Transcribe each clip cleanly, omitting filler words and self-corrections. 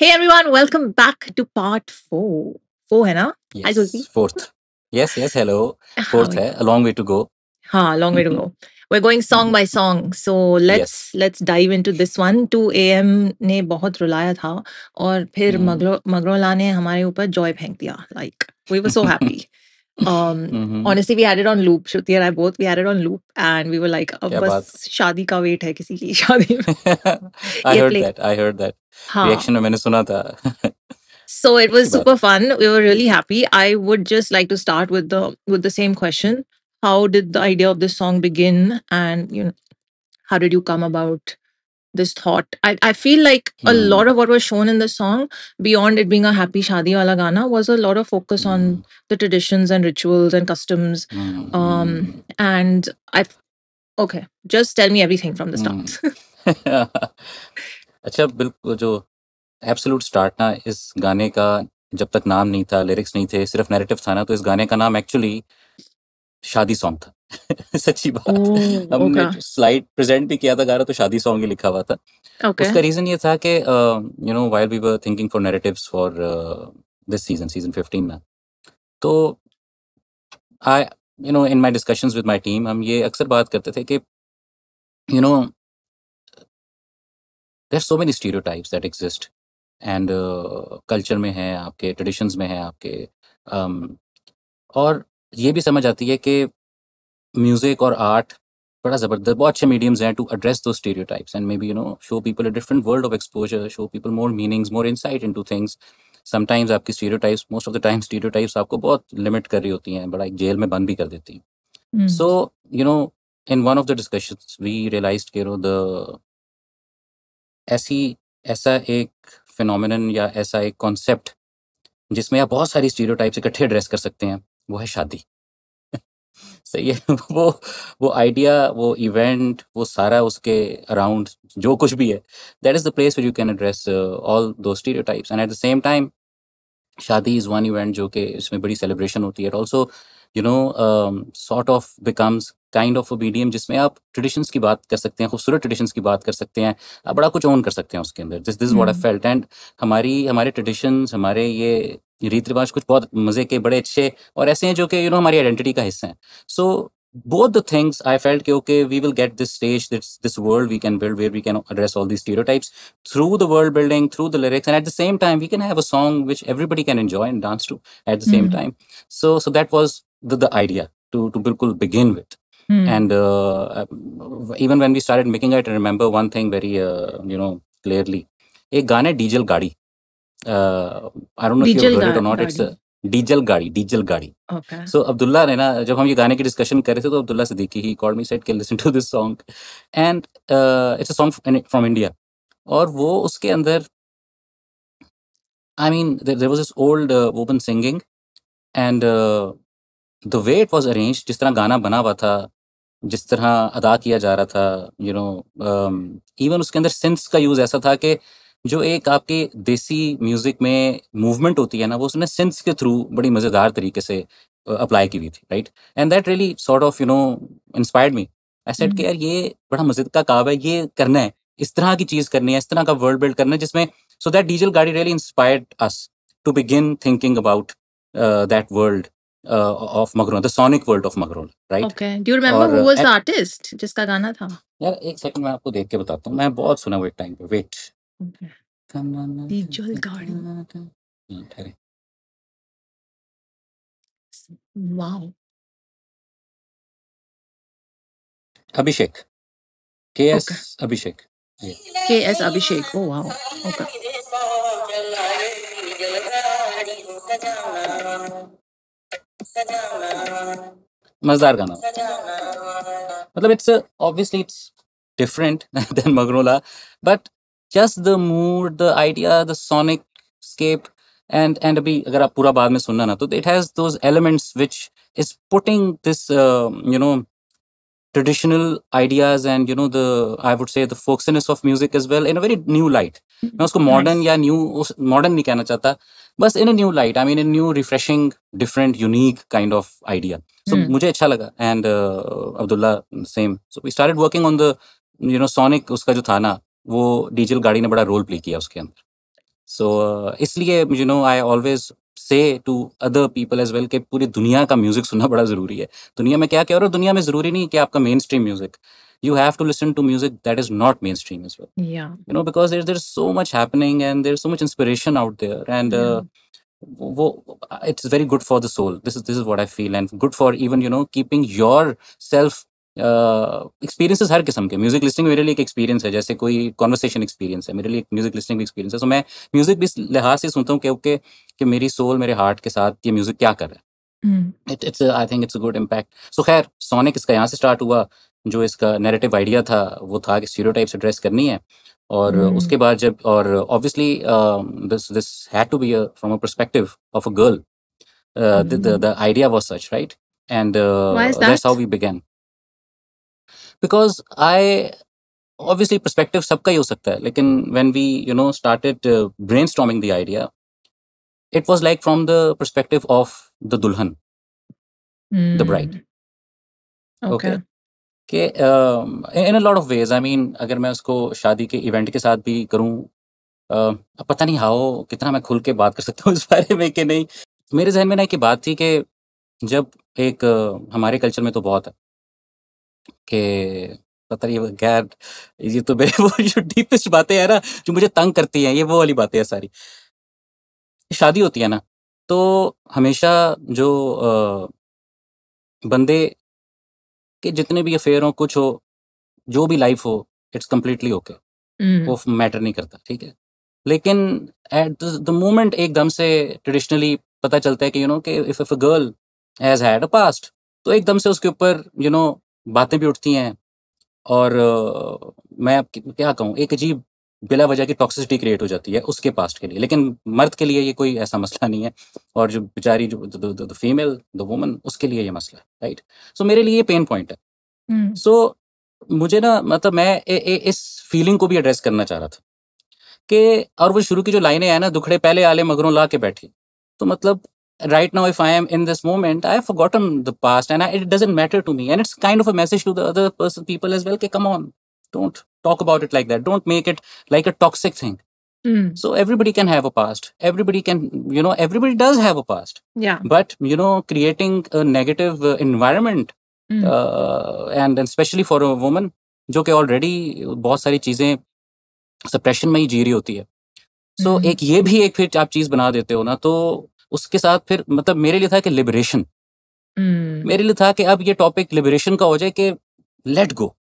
Hey everyone, welcome back to part 4. 4 है ना? Hi Zulfi. Yes, fourth. Yes, hello. हाँ Fourth भाई. hai, a long way to go. हाँ, long way to go. We're going song by song. So let's dive into this one. 2 AM ने बहुत रुलाया था और फिर मगरोला ने हमारे ऊपर joy फेंक दिया. Like we were so happy. Honestly, we had it on loop. Shruti and I both, we had it on loop, and we were like, अब क्या बस बात? शादी का वेट है किसी की शादी में. I ये heard play. that. I heard that. हाँ. Reaction में मैंने सुना था. So it was अच्छी बात super है. fun. We were really happy. I would just like to start with the same question. How did the idea of this song begin, and how did you come about this thought? I feel like a lot of what was shown in the song, beyond it being a happy shadi wala gana, was a lot of focus on the traditions and rituals and customs. And okay, just tell me everything from the start. अच्छा, बिल्कुल जो absolute start ना इस गाने का, जब तक नाम नहीं था, लिरिक्स नहीं थे, सिर्फ नैरेटिव था ना, तो इस गाने का नाम एक्चुअली शादी सॉन्ग था. सच्ची बात. हमने स्लाइड प्रेजेंट भी किया था गाना, तो शादी सॉन्ग ही लिखा हुआ था. उसका रीजन ये था कि while we were thinking for narratives for this season 15 में, तो I in my discussions with my team हम ये अक्सर बात करते थे कि there so many stereotypes that exist and culture में है, आपके ट्रेडिशंस में है, आपके और ये भी समझ आती है कि म्यूजिक और आर्ट बड़ा ज़बरदस्त, बहुत अच्छे मीडियम्स हैं to address those stereotypes and maybe show people a different world of exposure, show people more meanings, more insight into things. Sometimes आपकी stereotypes, most of the time stereotypes आपको बहुत limit कर रही होती हैं, बड़ा एक जेल में बंद भी कर देती हैं. So in one of the discussions we realized कि द ऐसा एक फिनोमिनन या ऐसा एक कॉन्सेप्ट जिसमें आप बहुत सारी स्टीरियोटाइप्स इकट्ठे एड्रेस कर सकते हैं, वो है शादी. सही है. वो आइडिया, वो इवेंट, वो सारा उसके अराउंड जो कुछ भी है, that is the place where you can address all those stereotypes. And at the same time शादी इज वन इवेंट जो कि इसमें बड़ी सेलिब्रेशन होती है. Also sort of becomes kind of a medium जिसमें आप ट्रेडिशंस की बात कर सकते हैं, खूबसूरत ट्रेडिशंस की बात कर सकते हैं, आप बड़ा कुछ ओन कर सकते हैं उसके अंदर. This what I felt. And हमारे ट्रेडिशंस, हमारे ये रीति रिवाज कुछ बहुत मज़े के, बड़े अच्छे और ऐसे हैं जो कि हमारी आइडेंटिटी का हिस्सा हैं. सो both the things I felt कि okay, we will get this stage, this world we can build where we can address all these stereotypes through the world building, through the lyrics, and at the same time we can have a song which everybody can enjoy and dance to at the same time. So that was the idea to bilkul begin with. And even when we started making it, I remember one thing very clearly. एक गाना है diesel गाड़ी. I don't know if you've heard it or not. It's a diesel गाड़ी. Okay. So Abdullah ने ना, जब हम ये गाने की डिस्कशन कर रहे थे, तो Abdullah Siddiqui he called me, said कि listen to this song and it's a song from India. और वो उसके अंदर I mean there was this old woman singing and the way it was arranged, जिस तरह गाना बना हुआ था, जिस तरह अदा किया जा रहा था, इवन उसके अंदर सिंथ्स का यूज़ ऐसा था कि जो एक आपके देसी म्यूजिक में मूवमेंट होती है ना, वो उसने सिंथ्स के थ्रू बड़ी मज़ेदार तरीके से अप्लाई की हुई थी, right. And that really sort of inspired me. I said कि यार ये बड़ा मज़े का काम है, ये करना है, इस तरह की चीज़ करनी है, इस तरह का वर्ल्ड बिल्ड करना है जिसमें, सो दैट डीजल गाड़ी really inspired us to begin thinking about that world of Magrona, the sonic world of Magrona, right? Okay. Do you remember who was the artist जिसका गाना था? यार एक सेकंड मैं आपको देख के बताता हूँ, मैं बहुत सुना वो एक टाइम पे. वेट. डीजल गाड़ी. ठहरे. Wow. अभिषेक. KS Abhishek. KS Abhishek. Oh wow. Okay. मजेदार गाना. मतलब it's obviously it's different than Magrona, but just the mood, the idea, the sonic scape, and अभी अगर आप पूरा बाद में सुनना ना, तो it has those elements which is putting this traditional ideas and the, I would say, the folksiness of music as well in a very new light. मैं उसको modern या new, modern नहीं कहना चाहता, बस in a new light. I mean in new, refreshing, different, unique kind of idea. So मुझे अच्छा लगा. And Abdullah same. So we started working on the sonic. उसका जो था ना, वो डीजल गाड़ी ने बड़ा रोल प्ले किया उसके अंदर. सो इसलिए I always say to other people as well कि पूरी दुनिया का म्यूजिक सुनना बड़ा ज़रूरी है। दुनिया में क्या क्या हो रहा है, दुनिया में ज़रूरी नहीं कि आपका main stream music, you have to listen to music that is not mainstream as well, Yeah. because there's so much happening and there's so much inspiration out there, and Yeah. it's very good for the soul. This is what I feel, and good for even keeping yourself experiences हर किस्म के। Music listening मेरे लिए एक experience है, जैसे कोई conversation experience है, मेरे लिए म्यूजिक लिस्निंग भी एक्सपीरियंस है। सो मैं म्यूजिक भी इस लिहाज से सुनता हूँ कि ओके कि मेरी सोल मेरे हार्ट के साथ ये म्यूजिक क्या कर रहा है। It's I think it's a good impact. So खैर सोनिक इसका यहाँ से स्टार्ट हुआ। जो इसका नैरेटिव आइडिया था वो था कि स्टीरियोटाइप्स एड्रेस करनी है, और उसके बाद जब, और obviously this had to be from a perspective of a girl, the idea was such, right? And Why is that's how that? we began. Because I obviously perspective सबका ही हो सकता है, लेकिन when we started brainstorming the idea, it was like from the perspective of the dulhan, the bride. Okay. कि in a lot of ways, I mean, अगर मैं उसको शादी के इवेंट के साथ भी करूं, अब पता नहीं हाउ कितना मैं खुल के बात कर सकता हूँ इस बारे में कि नहीं। मेरे जहन में ना एक बात थी कि जब एक हमारे कल्चर में तो बहुत है कि पता नहीं, खैर ये तो मेरे वो जो डीपेस्ट बातें हैं ना जो मुझे तंग करती हैं, ये वो वाली बातें हैं सारी। शादी होती है ना, तो हमेशा जो बंदे के जितने भी अफेयर हो, कुछ हो, जो भी लाइफ हो, इट्स कम्प्लीटली ओके, वो मैटर नहीं करता, ठीक है। लेकिन एट द मोमेंट एकदम से ट्रेडिशनली पता चलता है कि कि if a girl has had a past, तो एकदम से उसके ऊपर बातें भी उठती हैं, और मैं अब क्या कहूँ, एक अजीब बिला वजह की टॉक्सिसिटी क्रिएट हो जाती है उसके पास्ट के लिए। लेकिन मर्द के लिए ये कोई ऐसा मसला नहीं है, और जो बेचारी जो फीमेल द वुमन, उसके लिए ये मसला है, राइट। सो मेरे लिए ये पेन पॉइंट है। सो मुझे ना मतलब मैं इस फीलिंग को भी एड्रेस करना चाह रहा था कि, और वो शुरू की जो लाइनें हैं ना, दुखड़े पहले आले मगरों ला के बैठी, तो मतलब right now if I am in this moment, I have forgotten the past, and it doesn't matter to me, and it's kind of a message to the other people as well, okay, come on, don't talk about it like that, don't make it like a toxic thing. So everybody can have a past, everybody can, everybody does have a past. Yeah. But creating a negative environment, and especially for a woman जो कि already बहुत सारी चीजें suppression में ही जी रही होती है, सो एक ये भी एक फिर आप चीज बना देते हो ना, तो उसके साथ फिर मतलब मेरे लिए था कि लिबरेशन, मेरे लिए था कि अब ये टॉपिक लिबरेशन का हो जाए कि लेट गो,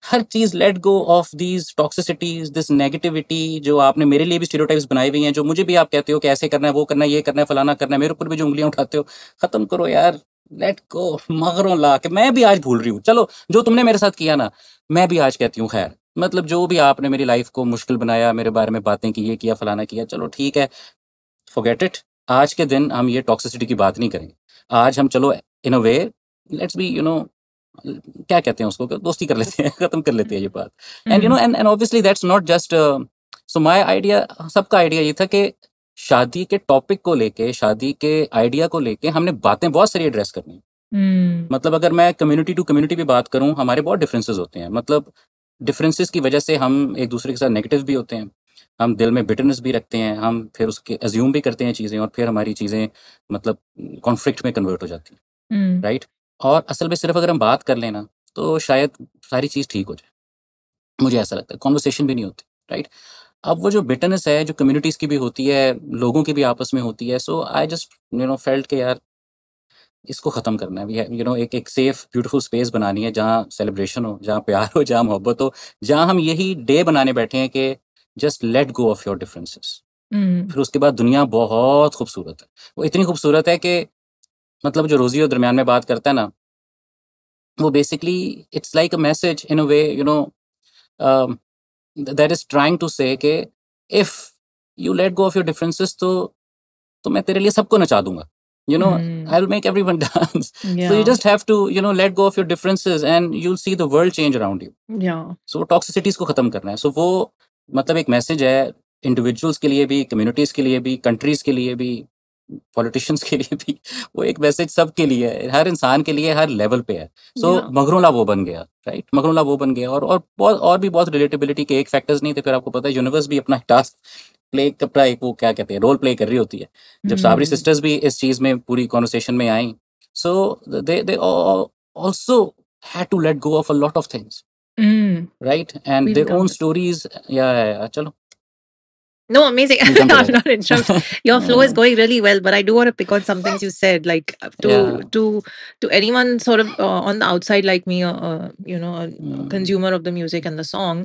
हर चीज let go of these toxicities, this negativity जो आपने मेरे लिए भी स्टीरियोटाइप्स बनाई हुई हैं, जो मुझे भी आप कहते हो कि ऐसे करना है, वो करना है, ये करना है, फलाना करना है, मेरे ऊपर भी जो उंगलियां उठाते हो, खत्म करो यार, लेट गो, मगरों ला के। मैं भी आज भूल रही हूँ, चलो जो तुमने मेरे साथ किया ना, मैं भी आज कहती हूँ खैर, मतलब जो भी आपने मेरी लाइफ को मुश्किल बनाया, मेरे बारे में बातें की, ये किया, फलाना किया, चलो ठीक है, फॉरगेट इट। आज के दिन हम ये टॉक्सिसिटी की बात नहीं करेंगे। आज हम चलो इन अ वे लेट्स बी क्या कहते हैं उसको, दोस्ती कर लेते हैं, खत्म कर लेते हैं ये बात। And and obviously that's not just, so my idea, सबका आइडिया ये था कि शादी के टॉपिक को लेके, शादी के आइडिया को लेके हमने बातें बहुत सारी एड्रेस करनी है। मतलब अगर मैं कम्युनिटी टू कम्युनिटी भी बात करूं, हमारे बहुत डिफरेंसेस होते हैं, मतलब डिफरेंसेस की वजह से हम एक दूसरे के साथ नेगेटिव भी होते हैं, हम दिल में बिटरनेस भी रखते हैं, हम फिर उसके अज्यूम भी करते हैं चीज़ें, और फिर हमारी चीज़ें मतलब कॉन्फ्लिक्ट में कन्वर्ट हो जाती हैं, राइट। और असल में सिर्फ अगर हम बात कर लेना तो शायद सारी चीज़ ठीक हो जाए, मुझे ऐसा लगता है, कॉन्वर्सेशन भी नहीं होती, राइट। अब वो जो बिटरनेस है, जो कम्युनिटीज़ की भी होती है, लोगों की भी आपस में होती है, सो आई जस्ट फेल्ट के यार इसको ख़त्म करना है। एक एक सेफ ब्यूटीफुल स्पेस बनानी है, जहाँ सेलिब्रेशन हो, जहाँ प्यार हो, जहाँ मोहब्बत हो, जहाँ हम यही डे बनाने बैठे हैं कि just let go of your differences. फिर उसके बाद दुनिया बहुत खूबसूरत है, वो इतनी खूबसूरत है कि मतलब जो रोज़ी और दरमियान में बात करता है ना, वो basically it's like a message in a way, that is trying to say कि if you let go of your differences, तो मैं तेरे लिए सबको नचा दूंगा, I will make everyone dance. So you just have to let go of your differences and you will see the world change around you. So toxicities को खत्म करना है। सो वो मतलब एक मैसेज है इंडिविजुअल्स के लिए भी, कम्युनिटीज के लिए भी, कंट्रीज के लिए भी, पॉलिटिशियंस के लिए भी। वो एक मैसेज सबके लिए है, हर इंसान के लिए, हर लेवल पे है। सो मगरोला वो बन गया, राइट, मगरोला वो बन गया। और बहुत और भी बहुत रिलेटेबिलिटी के एक फैक्टर्स नहीं थे, फिर आपको पता है यूनिवर्स भी अपना टास्क प्ले कपड़ा एक वो क्या कहते हैं रोल प्ले कर रही होती है. जब साबरी सिस्टर्स भी इस चीज में पूरी कॉन्वर्सेशन में आई, सो दे also had to let go of a lot of things, right? And We'll their come own to that. stories. Yeah, chalo. No, amazing. We'll come to I'm that. not interrupting. Your flow is going really well, but I do want to pick on some things you said, like Yeah. to anyone sort of on the outside like me, you know, a Mm. consumer of the music and the song.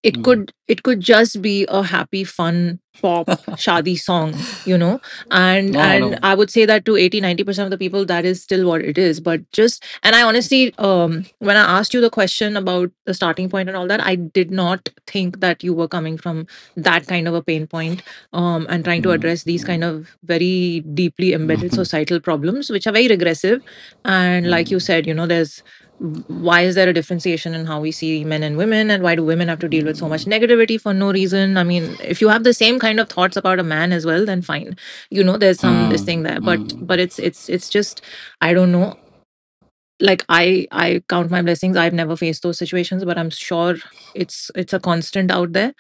It Mm. could just be a happy, fun pop shadi song, you know, and Yeah, I know. I would say that to 80-90% of the people that is still what it is. But just, and I honestly, when I asked you the question about the starting point and all that, I did not think that you were coming from that kind of a pain point, and trying to address these kind of very deeply embedded societal problems, which are very regressive. And like you said, you know, there's why is there a differentiation in how we see men and women, and why do women have to deal with so much negativity for no reason? I mean, if you have the same kind of thoughts about a man as well, then fine, you know, there's some this thing there. But it's just, I don't know, like I count my blessings. I've never faced those situations, but I'm sure it's a constant out there.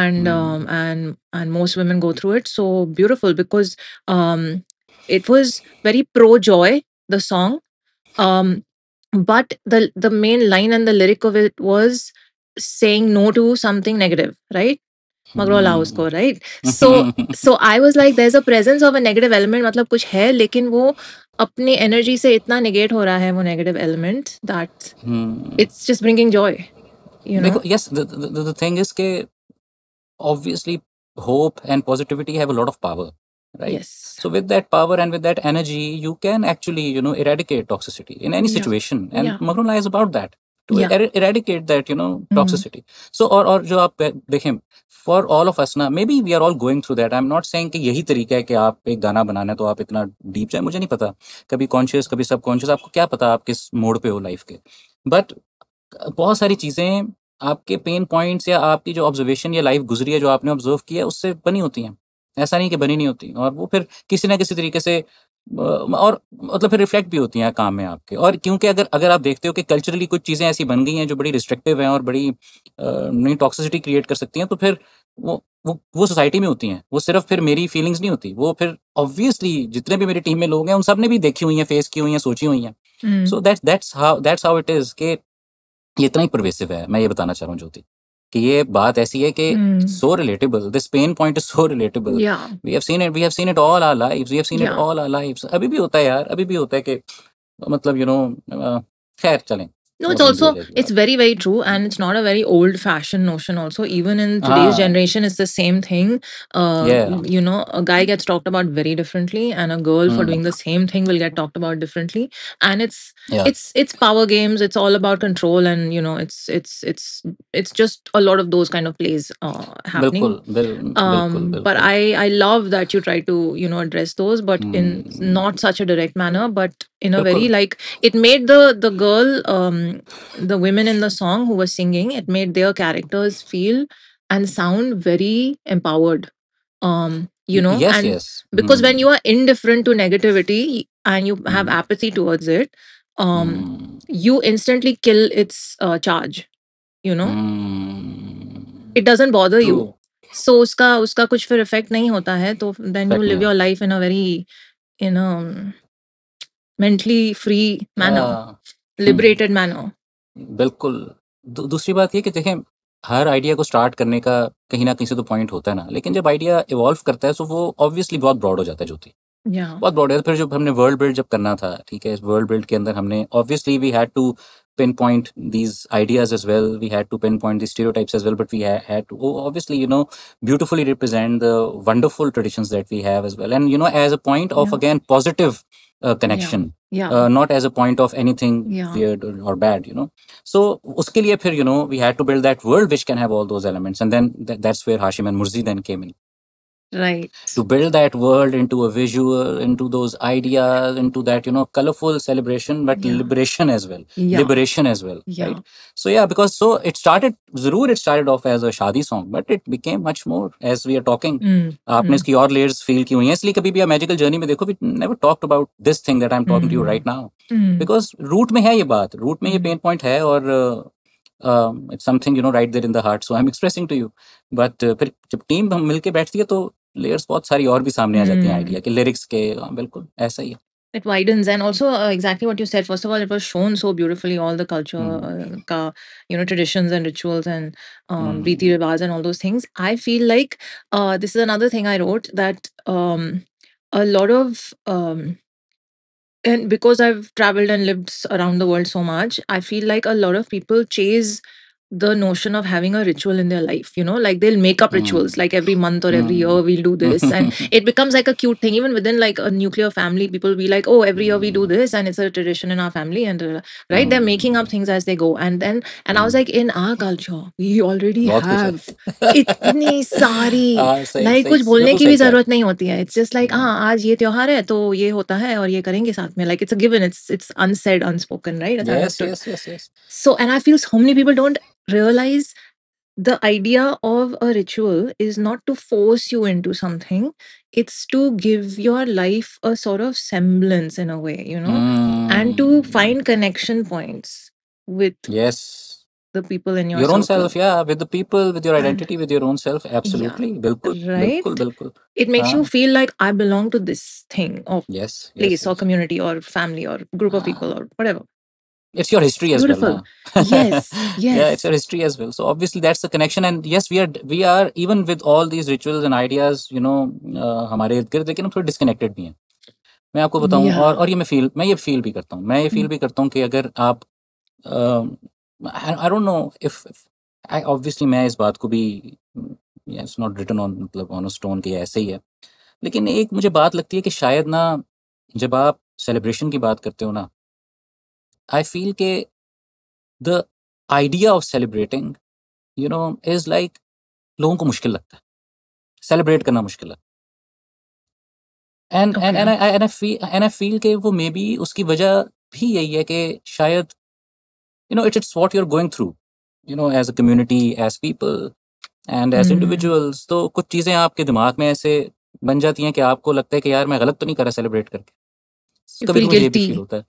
And and most women go through it. So beautiful, because it was very pro joy, the song. But the main line and the lyric of it was saying no to something negative, right? Magrola usko, right? So I was like, there's a presence of a negative element, मतलब कुछ है, लेकिन वो अपनी energy से इतना negate हो रहा है वो negative element that it's just bringing joy, you know. देखो, yes, the thing is के obviously hope and positivity have a lot of power, right? Yes. So with that power and with that energy, you can actually, you know, eradicate toxicity in any Yeah. situation. And Yeah. Magrula is about that, to Yeah. eradicate that, you know, toxicity. So और जो आप देखें, for all of us ना, maybe we are all going through that. I'm not saying कि यही तरीका है कि आप एक गाना बनाना है तो आप इतना डीप जाए, मुझे नहीं पता, कभी कॉन्शियस कभी सबकॉन्शियस, आपको क्या पता आप किस मोड पे हो लाइफ के. बट बहुत सारी चीज़ें आपके पेन पॉइंट्स या आपकी जो ऑब्जर्वेशन या लाइफ गुजरी है, जो आपने ऑब्जर्व किया है, उससे बनी होती हैं. ऐसा नहीं कि बनी नहीं होती, और वो फिर किसी ना किसी तरीके से और मतलब फिर रिफ्लेक्ट भी होती हैं काम में आपके. और क्योंकि अगर अगर आप देखते हो कि कल्चरली कुछ चीज़ें ऐसी बन गई हैं जो बड़ी रिस्ट्रिक्टिव हैं और बड़ी नई टॉक्सिसिटी क्रिएट कर सकती हैं, तो फिर वो सोसाइटी में होती हैं. वो सिर्फ फिर मेरी फीलिंग्स नहीं होती, वो फिर ऑब्वियसली जितने भी मेरी टीम में लोग हैं उन सब ने भी देखी हुई हैं, फेस की हुई हैं, सोची हुई हैं. So that's how it is कि ये इतना ही परवेसिव है. मैं ये बताना चाह रहा हूँ ज्योति, कि ये बात ऐसी है कि so relatable, this pain point is so relatable. Yeah. We have seen it all our lives, we have seen it Yeah. All our lives. अभी भी होता है यार, अभी भी होता है कि मतलब यू नो खैर चलें. No, वो it's लंबी हो also, जाएगी it's बात. very, very true. And it's not a very old fashioned notion also. Even in today's हाँ, generation, it's the same thing. yeah. You know, a guy gets talked about very differently, and a girl for doing the same thing will get talked about differently. And Yeah. it's power games. It's all about control, and you know, it's just a lot of those kind of plays happening. बिल्कुल But I love that you try to, you know, address those, but in not such a direct manner, but in a very, बिल्कुल. like, it made the girl, the women in the song who were singing, it made their characters feel and sound very empowered, you know. Yes, And yes. because when you are indifferent to negativity and you have apathy towards it, you instantly kill its charge, you know. It doesn't bother you. True. So उसका कुछ फिर effect नहीं होता है, तो then you Effect live नहीं your life in a very, in a mentally free manner, liberated manner. बिल्कुल. दूसरी बात ये कि देखें, हर आइडिया को स्टार्ट करने का कहीं ना कहीं से तो पॉइंट होता है ना, लेकिन जब आइडिया इवॉल्व करता है तो वो ऑब्वियसली बहुत ब्रॉड हो जाता है ज्योति. Yeah. बहुत ब्रॉड है. फिर जब हमने वर्ल्ड बिल्ड जब करना था, ठीक है, इस वर्ल्ड बिल्ड के अंदर हमने obviously we had to pinpoint these ideas as well, we had to pinpoint these stereotypes as well, but we had to obviously, you know, beautifully represent the wonderful traditions that we have as well, and you know, as a point of again positive connection. Yeah. Not as a point of anything weird or bad, you know. So uske liye phir, you know, we had to build that world which can have all those elements, and then that's where Hashim and Murzi then came in. Right. To build that world into a visual, into those ideas, into that, you know, colorful celebration, but liberation as well. Liberation as well, right? So yeah, because so it started, Zarur it started off as a shadi song, but it became much more as we are talking. आपने इसकी और layers feel की हुई हैं, इसलिए कभी भी आप magical journey में देखो, we never talked about this thing that I'm talking to you right now. Because root में है ये बात, root में ये pain point है, और It's something right there in the heart, so I'm expressing to you. But फिर जब टीम हम मिलके बैठती है तो लेयर्स बहुत सारी और भी सामने आ जाती हैं आइडिया के लिरिक्स के। बिल्कुल ऐसा ही है। It widens, and also exactly what you said. First of all, it was shown so beautifully, all the culture, traditions and rituals and riti riwaj and all those things. I feel like this is another thing I wrote, that a lot of and because I've traveled and lived around the world so much, I feel like a lot of people chase the notion of having a ritual in their life, like they'll make up rituals, like every month or every year we'll do this, and it becomes like a cute thing. Even within like a nuclear family, people will be like, oh, every year we do this and it's a tradition in our family, and right, they're making up things as they go. And I was like, in our culture we already बहुत कुछ have है। इतनी सारी, सही like कुछ सही बोलने बिल्कुल की सही भी कहा। जरूरत नहीं होती है. It's just like, हाँ, आज ये त्योहार है तो ये होता है और ये करेंगे साथ में. Like it's a given. It's unsaid, unspoken, right? It's Yes, understood. yes. So, and I feel so many people don't realize the idea of a ritual is not to force you into something. It's to give your life a sort of semblance in a way, and to find connection points with Yes. the people in your Your own circle. self, yeah, with the people, with your And identity, with your own self. yeah, Absolutely. बिल्कुल right? बिल्कुल। It makes you हाँ, feel like I belong to this thing or yes, place or yes. community or family or group of people or whatever. It's your history as well, Beautiful. na? Yes, Yeah, it's yes. your history as well. So obviously that's the connection. And yes, we are even with all these rituals and ideas, हमारे इर्द गिर्द, लेकिन हम थोड़े disconnected भी हैं। मैं आपको बताऊं, Yeah. और ये फील भी करता हूँ। मैं ये फील भी करता हूँ कि अगर आप आई don't know if I obviously मैं इस बात को भी, इट्स नॉट रिटन ऑन, मतलब ऑन अ स्टोन कि ऐसे ही है, लेकिन एक मुझे बात लगती है कि शायद ना, जब आप सेलिब्रेशन की बात करते हो ना, आई फील के the idea of celebrating is like, लोगों को मुश्किल लगता है सेलिब्रेट करना, मुश्किल लगता है। एंड आई फील के वो मे बी उसकी वजह भी यही है कि शायद it's what you're going through, as a community, as people, and as individuals. तो कुछ चीज़ें आपके दिमाग में ऐसे बन जाती हैं कि आपको लगता है कि यार मैं गलत तो नहीं कर रहा सेलिब्रेट करके। You कभी feel मुझे ये भी फील guilty होता है,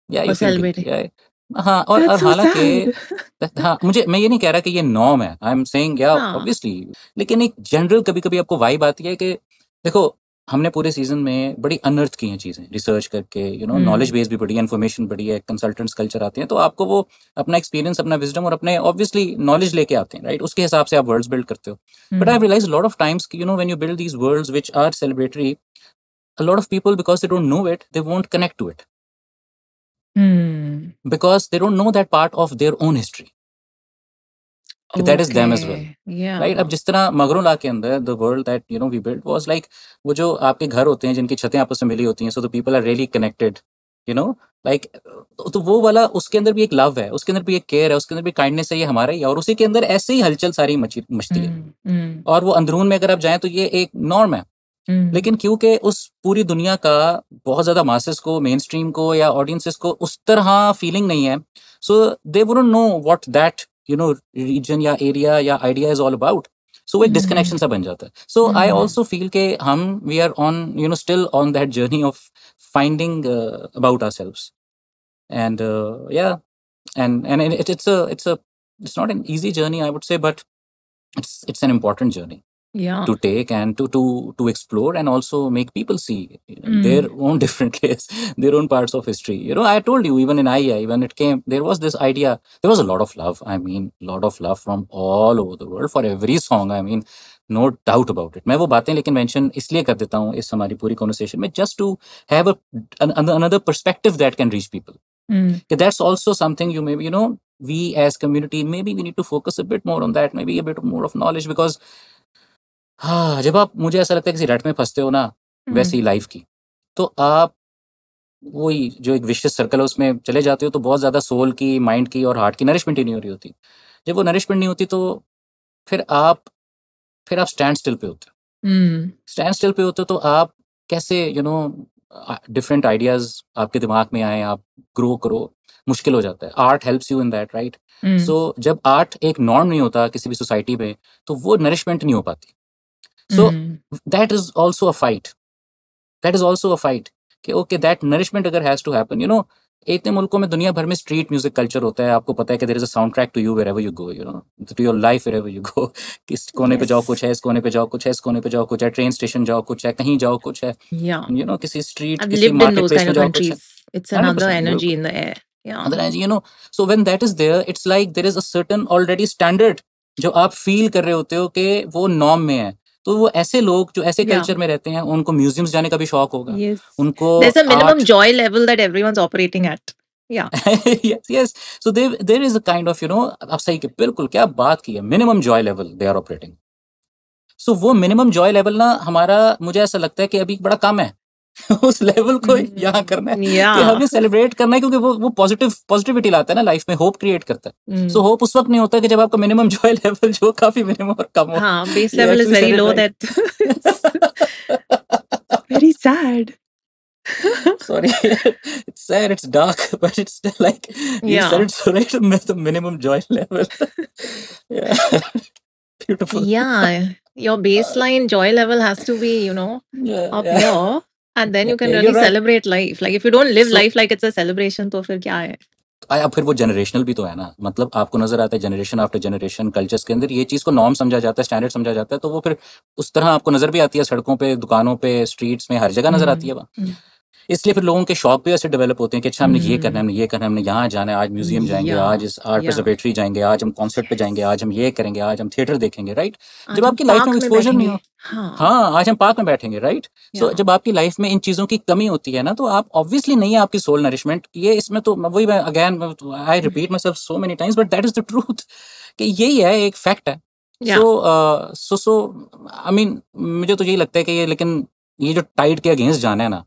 या you for feel guilty, celebrating. हाँ, और That's so हालांकि sad. हाँ, मैं ये नहीं कह रहा कि ये नॉर्म है, आई एम सेइंग या हाँ. ऑब्वियसली, लेकिन एक जनरल कभी कभी आपको वाइब आती है कि देखो, हमने पूरे सीजन में बड़ी अनर्थ की हैं चीज़ें, रिसर्च करके, नॉलेज बेस भी बढ़ी है, इन्फॉर्मेशन बढ़ी है, कंसल्टेंट्स कल्चर आते हैं, तो आपको वो अपना एक्सपीरियंस, अपना विजडम और अपने ऑब्वियसली नॉलेज लेके आते हैं, राइट? उसके हिसाब से आप वर्ड्स बिल्ड करते हो। But I realise lot of times when you build these words which are celebratory, a lot of people, because they don't know it, they won't connect to it, because they don't know that part of their own history, that is them as well, Yeah. right? अब जिस तरह मगरोला के अंदर the world that we built was like, वो जो आपके घर होते हैं जिनकी छतें आपस में मिली होती हैं, so the people are really connected, like, तो वो वाला, उसके अंदर भी एक लव है, उसके अंदर भी एक केयर है, उसके अंदर भी काइंडनेस है, ये हमारा ही है, और उसी के अंदर ऐसे ही हलचल सारी मचती है, और वो अंदरून में अगर आप जाएं तो ये एक नॉर्म है। लेकिन क्योंकि उस पूरी दुनिया का बहुत ज़्यादा मासेस को, मेन स्ट्रीम को या ऑडियंसेस को उस तरह फीलिंग नहीं है, so they wouldn't know what that reason या एरिया या idea is all about, so वो एक डिस्कनेक्शन सा बन जाता है। सो आई ऑल्सो फील के हम we are on still on that journey of finding about ourselves, and yeah and it's not an easy journey, I would say, but it's an important journey Yeah. to take and to explore, and also make people see their own different layers, their own parts of history. I told you, even in IEI, when it came, there was this idea, there was a lot of love, I mean, lot of love from all over the world for every song, I mean, no doubt about it. मैं वो बातें लेकिन mention इसलिए कर देता हूँ इस हमारी पूरी कॉन्वर्सेशन में, just to have another perspective that can reach people. That's also something you maybe, we as community, maybe we need to focus a bit more on that, maybe a bit more of knowledge, because हाँ, जब आप, मुझे ऐसा लगता है, किसी रट में फंसते हो ना, वैसे ही लाइफ की, तो आप वही जो एक विशियस सर्कल है उसमें चले जाते हो, तो बहुत ज़्यादा सोल की, माइंड की और हार्ट की नरिशमेंट ही नहीं हो रही होती। जब वो नरिशमेंट नहीं होती तो फिर आप स्टैंड स्टिल पे होते हो। स्टैंड स्टिल पे होते हो तो आप कैसे डिफरेंट आइडियाज़ आपके दिमाग में आए, आप ग्रो करो, मुश्किल हो जाता है। Art helps you in that, right? So जब आर्ट एक नॉर्म नहीं होता किसी भी सोसाइटी में, तो वो नरिशमेंट नहीं हो पाती। So that is also a fight. That is also a fight. कि okay, that nourishment अगर has to happen, इतने मुल्कों में दुनिया भर में स्ट्रीट म्यूजिक कल्चर होता है, आपको पता है कि there is a soundtrack to you wherever you go, you know, to your life wherever you go. किस कोने पे जाओ Yes. कुछ है, इस कोने पे जाओ कुछ है, इस कोने पे जाओ कुछ है, ट्रेन स्टेशन जाओ कुछ है, कहीं जाओ कुछ है, Yeah. यू नो, किसी स्ट्रीट I've किसी lived in market those place kind में of जाओ कुछ है। countries. It's another 100%, energy बिल्कुल। in the air. Yeah. Otherwise, you know, so when that is there, it's like there is a certain already standard जो आप feel कर रहे होते हो कि वो नॉर्म में है। तो वो ऐसे लोग जो ऐसे Yeah. कल्चर में रहते हैं, उनको म्यूजियम्स जाने का भी शौक होगा, Yes. उनको There's a minimum art joy level that everyone's operating at. Yeah. yes, yes. So there is a kind of, you know, आप सही के बिल्कुल क्या बात की है, minimum joy level they are operating. So वो मिनिमम जॉय लेवल ना हमारा, मुझे ऐसा लगता है कि अभी बड़ा कम है। उस लेवल को यहाँ करना है कि Yeah. हमें सेलिब्रेट करना है, क्योंकि वो पॉजिटिविटी लाता है ना लाइफ में, होप क्रिएट करता है। सो होप उस वक्त नहीं होता कि जब आपका मिनिमम जॉय लेवल जो काफी मिनिमम और कम हो। हाँ, base You level is actually very said it low right. that it's very sad. Sorry, it's sad, it's dark, but it's still like you said Yeah. it so right. The minimum joy level. Yeah, beautiful. Yeah. Your baseline joy level has to be, you know, Yeah, up yeah, here. And then you can yeah, really you're right. celebrate life. Like if you don't live So life like it's a celebration, तो फिर क्या है? अब फिर वो generational भी तो है ना, मतलब आपको नजर आता है जनरेशन आफ्टर जनरेशन कल्चर्स के अंदर ये चीज को नॉर्म समझा जाता है, स्टैंडर्ड समझा जाता है, तो वो फिर उस तरह आपको नजर भी आती है, सड़कों पे, दुकानों पे, स्ट्रीट्स में, हर जगह नजर आती है वो। इसलिए फिर लोगों के शौक भी ऐसे डेवलप होते हैं कि अच्छा हमने ये करना है, हमने ये करना है, हमने यहाँ जाना है, आज म्यूजियम जाएंगे, Yeah. आज इस आर्ट Yeah. प्रिजर्वेटरी जाएंगे, आज हम कॉन्सर्ट पे जाएंगे, आज हम ये करेंगे, आज हम थिएटर देखेंगे, राइट। आज जब हम आपकी लाइफ में पार्क में एक्सपोजर नहीं बैठेंगे। हो, हाँ। हाँ आज हम पार्क में बैठेंगे, राइट। सो Yeah. जब आपकी लाइफ में इन चीजों की कमी होती है ना, तो आप ऑब्वियसली नहीं है आपकी सोल नरिशमेंट, ये इसमें तो वही मैं again I repeat my self so many times, but that is the truth कि यही है, एक फैक्ट है। Yeah. सो आई मीन मुझे तो यही लगता है कि ये, लेकिन ये जो टाइड के अगेंस्ट जाना है ना,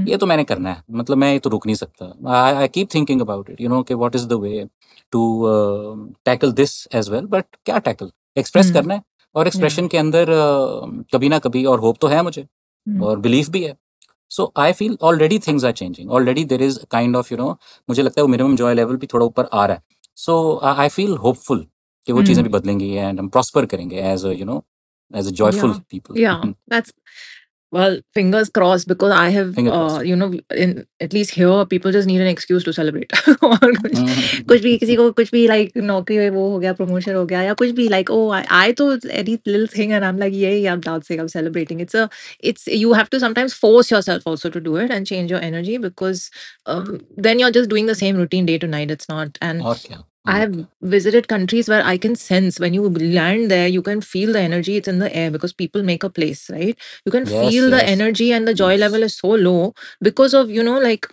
ये तो मैंने करना है, मतलब मैं ये तो रुक नहीं सकता। I keep thinking about it, you know, कि what is the way to tackle this as well, but क्या टैकल, एक्सप्रेस करना है, और एक्सप्रेशन के अंदर कभी ना कभी, और होप तो है मुझे, और बिलीफ भी है। So I feel already things are changing, already there is kind of, you know, मुझे लगता है वो मिनिमम जॉय लेवल भी थोड़ा ऊपर आ रहा है। सो आई फील होपफुल कि वो चीज़ें भी बदलेंगी एंड हम प्रॉस्पर करेंगे as you know, as a joyful people. Yeah, that's well, fingers crossed, because I have, Finger crossed. you know, in at least here, people just need an excuse to celebrate. और कुछ भी किसी को कुछ भी like नौकरी में वो हो गया, promotion हो गया, या कुछ भी like, oh, I तो any little thing and I'm like, yeah, I'm dancing, I'm celebrating. It's you have to sometimes force yourself also to do it and change your energy, because then you're just doing the same routine day to night. It's not. And और क्या, I have visited countries where I can sense when you land there, you can feel the energy. It's in the air because people make a place, right? You can Yes, feel the yes. energy, and the joy Yes. level is so low because of, you know, like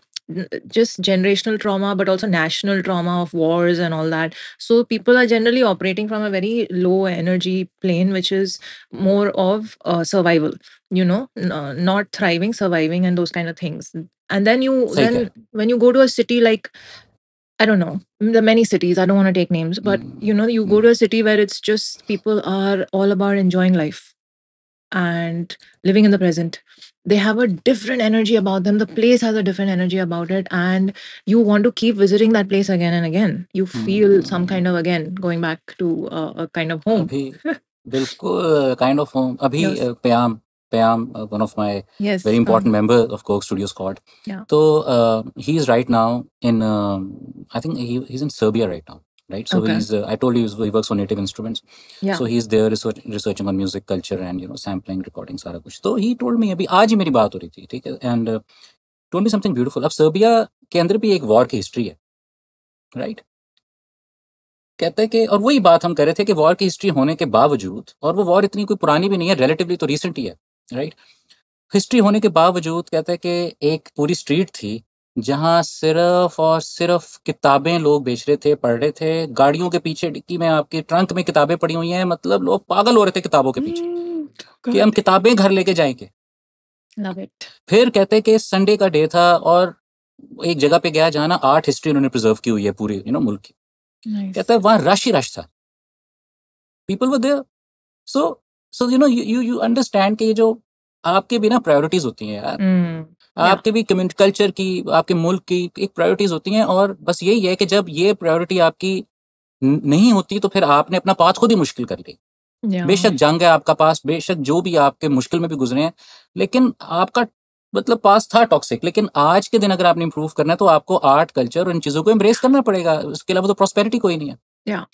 just generational trauma, but also national trauma of wars and all that. So people are generally operating from a very low energy plane, which is more of survival, you know, not thriving, surviving, and those kind of things. And then सही कह रहे हैं। when you go to a city like, I don't know, the many cities, I don't want to take names, but you know, you go to a city where it's just people are all about enjoying life and living in the present. They have a different energy about them. The place has a different energy about it, and you want to keep visiting that place again and again. You feel some kind of, again, going back to a kind of home. अभी बिल्कुल kind of home. अभी Yes. प्याम one of my Yes. Very important member of Coke Studio squad. Yeah. तो he is right now in I think he is in Serbia right now, right? So Okay. I told you he works on native instruments. Yeah. So he's there researching on music culture and, you know, sampling, recording, सारा कुछ। तो he told me, अभी आज ही मेरी बात हो रही थी, ठीक है, and told me something beautiful। अब सर्बिया के अंदर भी एक वॉर की हिस्ट्री है, राइट? कहता है कि, और वही बात हम कर रहे थे कि वॉर की हिस्ट्री होने के बावजूद, और वो वॉर इतनी कोई पुरानी भी नहीं है, रिलेटिवली तो रिसेंट ही है, राइट? हिस्ट्री होने के बावजूद कहता है कि एक पूरी स्ट्रीट थी जहाँ सिर्फ और सिर्फ किताबें लोग बेच रहे थे, पढ़ रहे थे, गाड़ियों के पीछे डिक्की में आपके ट्रंक में किताबें पड़ी हुई हैं, मतलब लोग पागल हो रहे थे किताबों के पीछे कि हम किताबें घर लेके जाएंगे। Love it. फिर कहते हैं कि संडे का डे था और एक जगह पे गया जहाँ ना आर्ट हिस्ट्री उन्होंने प्रिजर्व की हुई है पूरी, यू नो, मुल्क की। Nice. कहता है वहाँ रश ही रश था, people were there. So you know, you understand कि ये जो आपके भी ना प्रायोरिटीज होती हैं यार, आपके भी कम्युनिटी कल्चर की, आपके मुल्क की एक प्रायोरिटीज होती हैं, और बस यही है कि जब ये प्रायोरिटी आपकी नहीं होती तो फिर आपने अपना पाथ खुद ही मुश्किल कर ली। Yeah. बेशक जंग है आपका पास, बेशक जो भी आपके मुश्किल में भी गुजरे हैं, लेकिन आपका मतलब पास था टॉक्सिक, लेकिन आज के दिन अगर आपने इंप्रूव करना है तो आपको आर्ट कल्चर और इन चीजों को एम्ब्रेस करना पड़ेगा, उसके अलावा तो प्रॉस्पेरिटी कोई नहीं है। Yeah.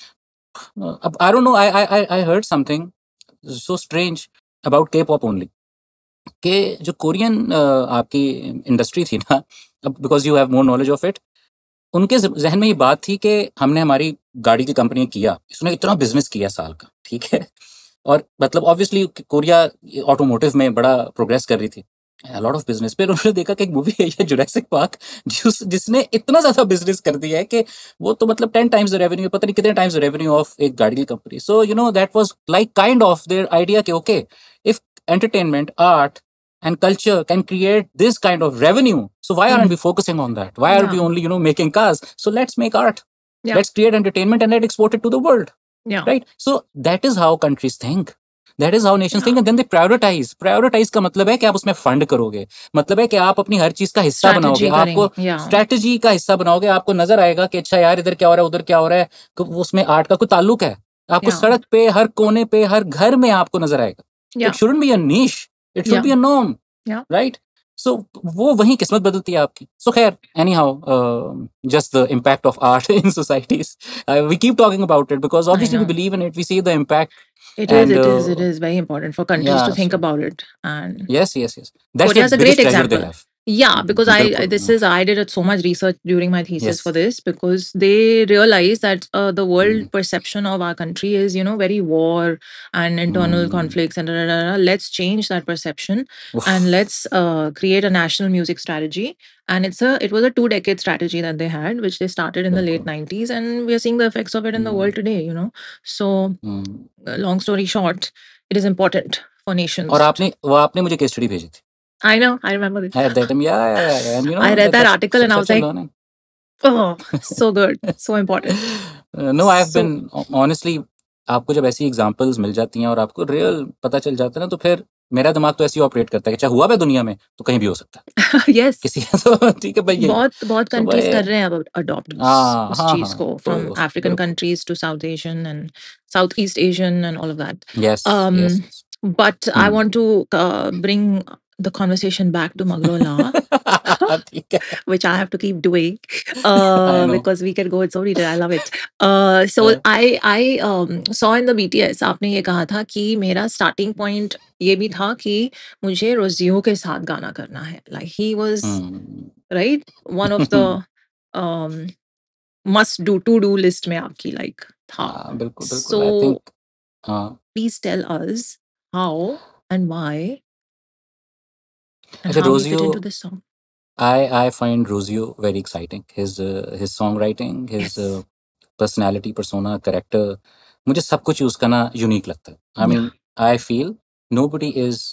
अब आई don't no, I heard something so strange about के पॉप ओनली, कि जो कोरियन आपकी इंडस्ट्री थी ना, अब because you have more knowledge of it, उनके जहन में ये बात थी कि हमने हमारी गाड़ी की कंपनी किया, इसने इतना बिजनेस किया साल का, ठीक है, और मतलब ऑब्वियसली कोरिया ऑटोमोटिव में बड़ा प्रोग्रेस कर रही थी, लॉट ऑफ बिजनेस। फिर उन्होंने देखा कि एक मूवी है ये जुरासिक पार्क, जिसने इतना ज्यादा बिजनेस कर दिया है कि वो तो मतलब 10 टाइम्स द रेवेन्यू, पता नहीं कितने टाइम्स द रेवेन्यू ऑफ एक गाड़ी की company. So you know that was like kind of their idea कि okay, if entertainment, art and culture can create this kind of revenue, so why aren't we focusing on that? Why are we Yeah. only making cars? So let's make art. Yeah. Let's create entertainment and let's export it to the world. Yeah. Right? So that is how countries think, that is how nations think, and then they prioritize का मतलब है कि आप उसमें fund करोगे, मतलब है कि आप अपनी हर चीज का हिस्सा बनाओगे, आपको स्ट्रैटेजी का हिस्सा बनाओगे, आपको नजर आएगा कि अच्छा यार इधर क्या हो रहा है, उधर क्या हो रहा है, उसमें आर्ट का कोई ताल्लुक है, आपको सड़क पे, हर कोने पे, हर घर में आपको नजर आएगा। It shouldn't be a niche, it should be a norm. Right? So वो वही किस्मत बदलती है आपकी। So खैर, anyhow, just the impact of art in societies. We keep talking about it because obviously we believe in it. We see the impact. It is very important for countries to think about it. And yes. That's Korea is the a great biggest treasure example. they have. Yeah, because I did so much research during my thesis for this, because they realized that the world perception of our country is, very war and internal conflicts and let's change that perception. And let's create a national music strategy. And it was a 2-decade strategy that they had, which they started in the late 90s, and we are seeing the effects of it in the world today, So long story short, it is important for nations. और आपने मुझे case study भेजी थी. I know, I remember this. At that time, yeah. And I read that article and I was like, oh, so good, so important. No, I've been honestly, आपको जब ऐसी examples मिल जाती हैं और आपको रियल पता चल जाता है ना, तो फिर मेरा दिमाग तो ऐसे ही ऑपरेट करता है कि चाहे हुआ है दुनिया में तो कहीं भी हो सकता है. Yes. किसी तो ठीक है भाई, बहुत कंट्रीज कर रहे हैं अब अडॉप्ट इस चीज को, from African countries to South Asian and South East Asian and all of that. Yes. But I want to bring the conversation back to Magrola, which I have to keep doing because we can go in so detail. I love it. So I saw in the BTS, आपने ये कहा था कि मेरा starting point ये भी था कि मुझे रोजियो के साथ गाना करना है. Like he was right, one of the must to do list में आपकी like था. बिल्कुल. So I think please tell us how and why. And अच्छा, how you fit into this song. I find Rosio very exciting. His songwriting, his personality, persona, character, मुझे सब कुछ उसका ना यूनिक लगता है. I mean, I feel nobody is